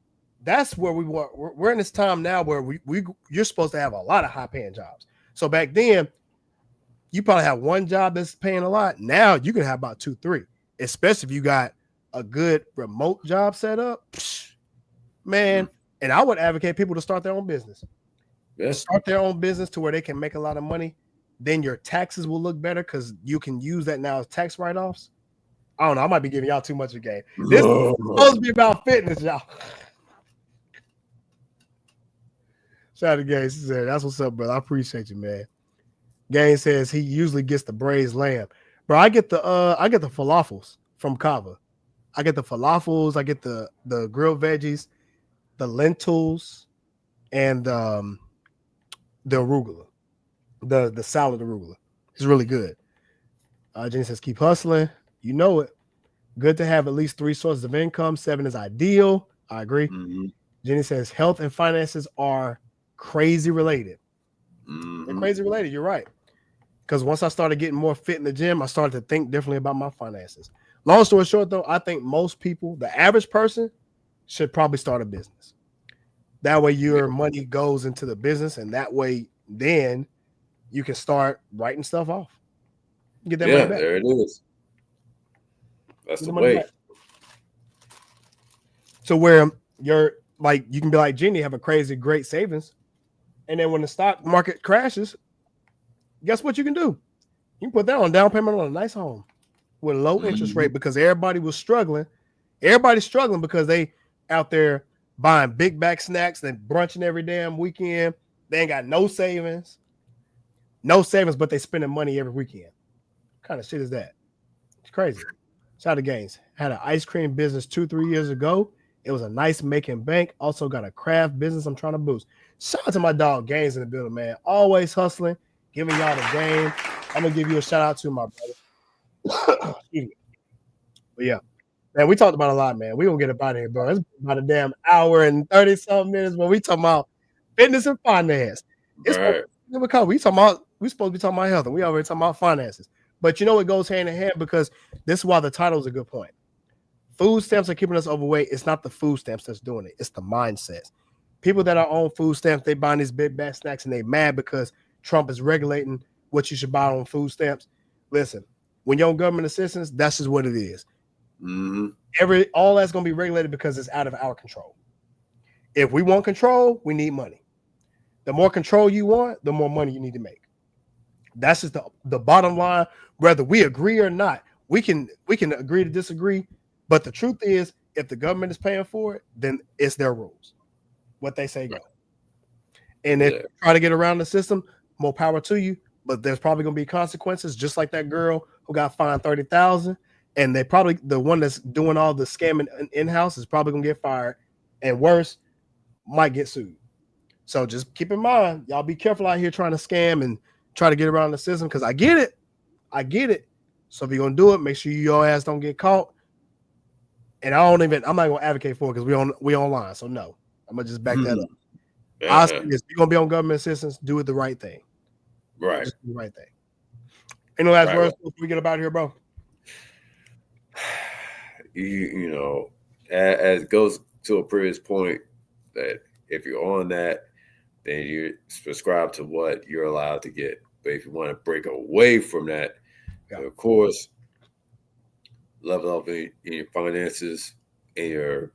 that's where we want. We're in this time now where you're supposed to have a lot of high paying jobs. So back then, you probably have one job that's paying a lot. Now you can have about 2, 3, especially if you got a good remote job set up, man. And I would advocate people to start their own business. Start their own business to where they can make a lot of money. Then your taxes will look better because you can use that now as tax write-offs. I don't know. I might be giving y'all too much of a game. This is supposed to be about fitness, y'all. Shout out to Gaines. That's what's up, brother. I appreciate you, man. Gaines says he usually gets the braised lamb. Bro, I get the falafels from Kava. I get the falafels, I get the grilled veggies, the lentils, and the arugula. The salad arugula. It's really good. Jenny says, keep hustling. You know it. Good to have at least 3 sources of income. 7 is ideal. I agree. Jenny says, health and finances are crazy related. They're crazy related. You're right. Because once I started getting more fit in the gym, I started to think differently about my finances. Long story short, though, I think most people, the average person, should probably start a business. That way your money goes into the business, and that way then you can start writing stuff off. Get that money back. There it is. That's the way. So where you're like, you can be like Jenny, have a crazy great savings, and then when the stock market crashes, guess what you can do? You can put that on down payment on a nice home with a low interest rate, because everybody was struggling. Everybody's struggling because they out there buying big bag snacks and brunching every damn weekend. They ain't got no savings, but they spending money every weekend. What kind of shit is that? It's crazy. Shout out to Gaines. Had an ice cream business 2-3 years ago. It was a nice making bank. Also got a craft business I'm trying to boost. Shout out to my dog Gaines in the building, man. Always hustling, giving y'all the game. I'm gonna give you a shout out to my brother. Excuse me. But yeah, man, we talked about a lot, man. We gonna get up out of here, bro. It's about a damn hour and 30-something minutes, but we talking about fitness and finance. It's we supposed to be talking about health, and we already talking about finances. But you know it goes hand in hand, because this is why the title is a good point. Food stamps are keeping us overweight. It's not the food stamps that's doing it. It's the mindsets. People that are on food stamps, they buying these big bag snacks and they mad because Trump is regulating what you should buy on food stamps. Listen, when you're on government assistance, that's just what it is. All that's going to be regulated because it's out of our control. If we want control, we need money. The more control you want, the more money you need to make. That's just the bottom line. Whether we agree or not, we can agree to disagree. But the truth is, if the government is paying for it, then it's their rules. What they say go. And if you try to get around the system, more power to you. But there's probably going to be consequences, just like that girl who got fined $30,000. And they probably, the one that's doing all the scamming in-house is probably going to get fired. And worse, might get sued. So just keep in mind, y'all be careful out here trying to scam and try to get around the system, because I get it. So if you're going to do it, make sure your ass don't get caught. And I'm not going to advocate for it, because we online. So no, I'm going to just back that up. If you're going to be on government assistance, do it the right thing. Right. Just do the right thing. Any last words before we get about here, bro? You know, as it goes to a previous point, that if you're on that, then you subscribe to what you're allowed to get. But if you want to break away from that, of course, level up in your finances, in your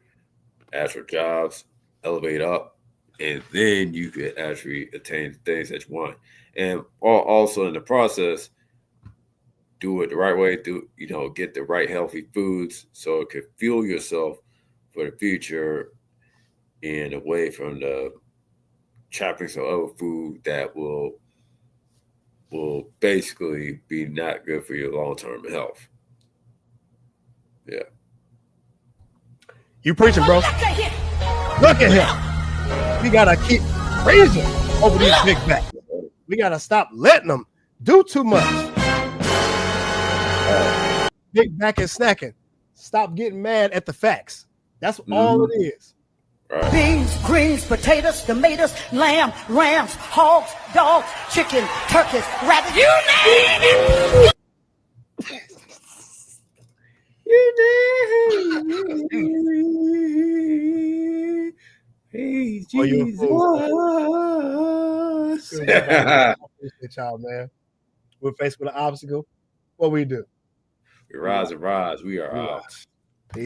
actual jobs, elevate up, and then you can actually attain the things that you want. And also in the process, do it the right way, get the right healthy foods so it could fuel yourself for the future and away from the trappings of other food that will basically be not good for your long-term health. Yeah. You preaching, bro. Look at him. We gotta keep raising over these big backs. We gotta stop letting them do too much. Big back and snacking. Stop getting mad at the facts. That's all it is. Right. Beans, greens, potatoes, tomatoes, lamb, rams, hogs, dogs, chicken, turkeys, rabbits, you name it! Hey, Oh, Jesus. Y'all, man. We're faced with an obstacle. What we do? We rise and rise. We are out.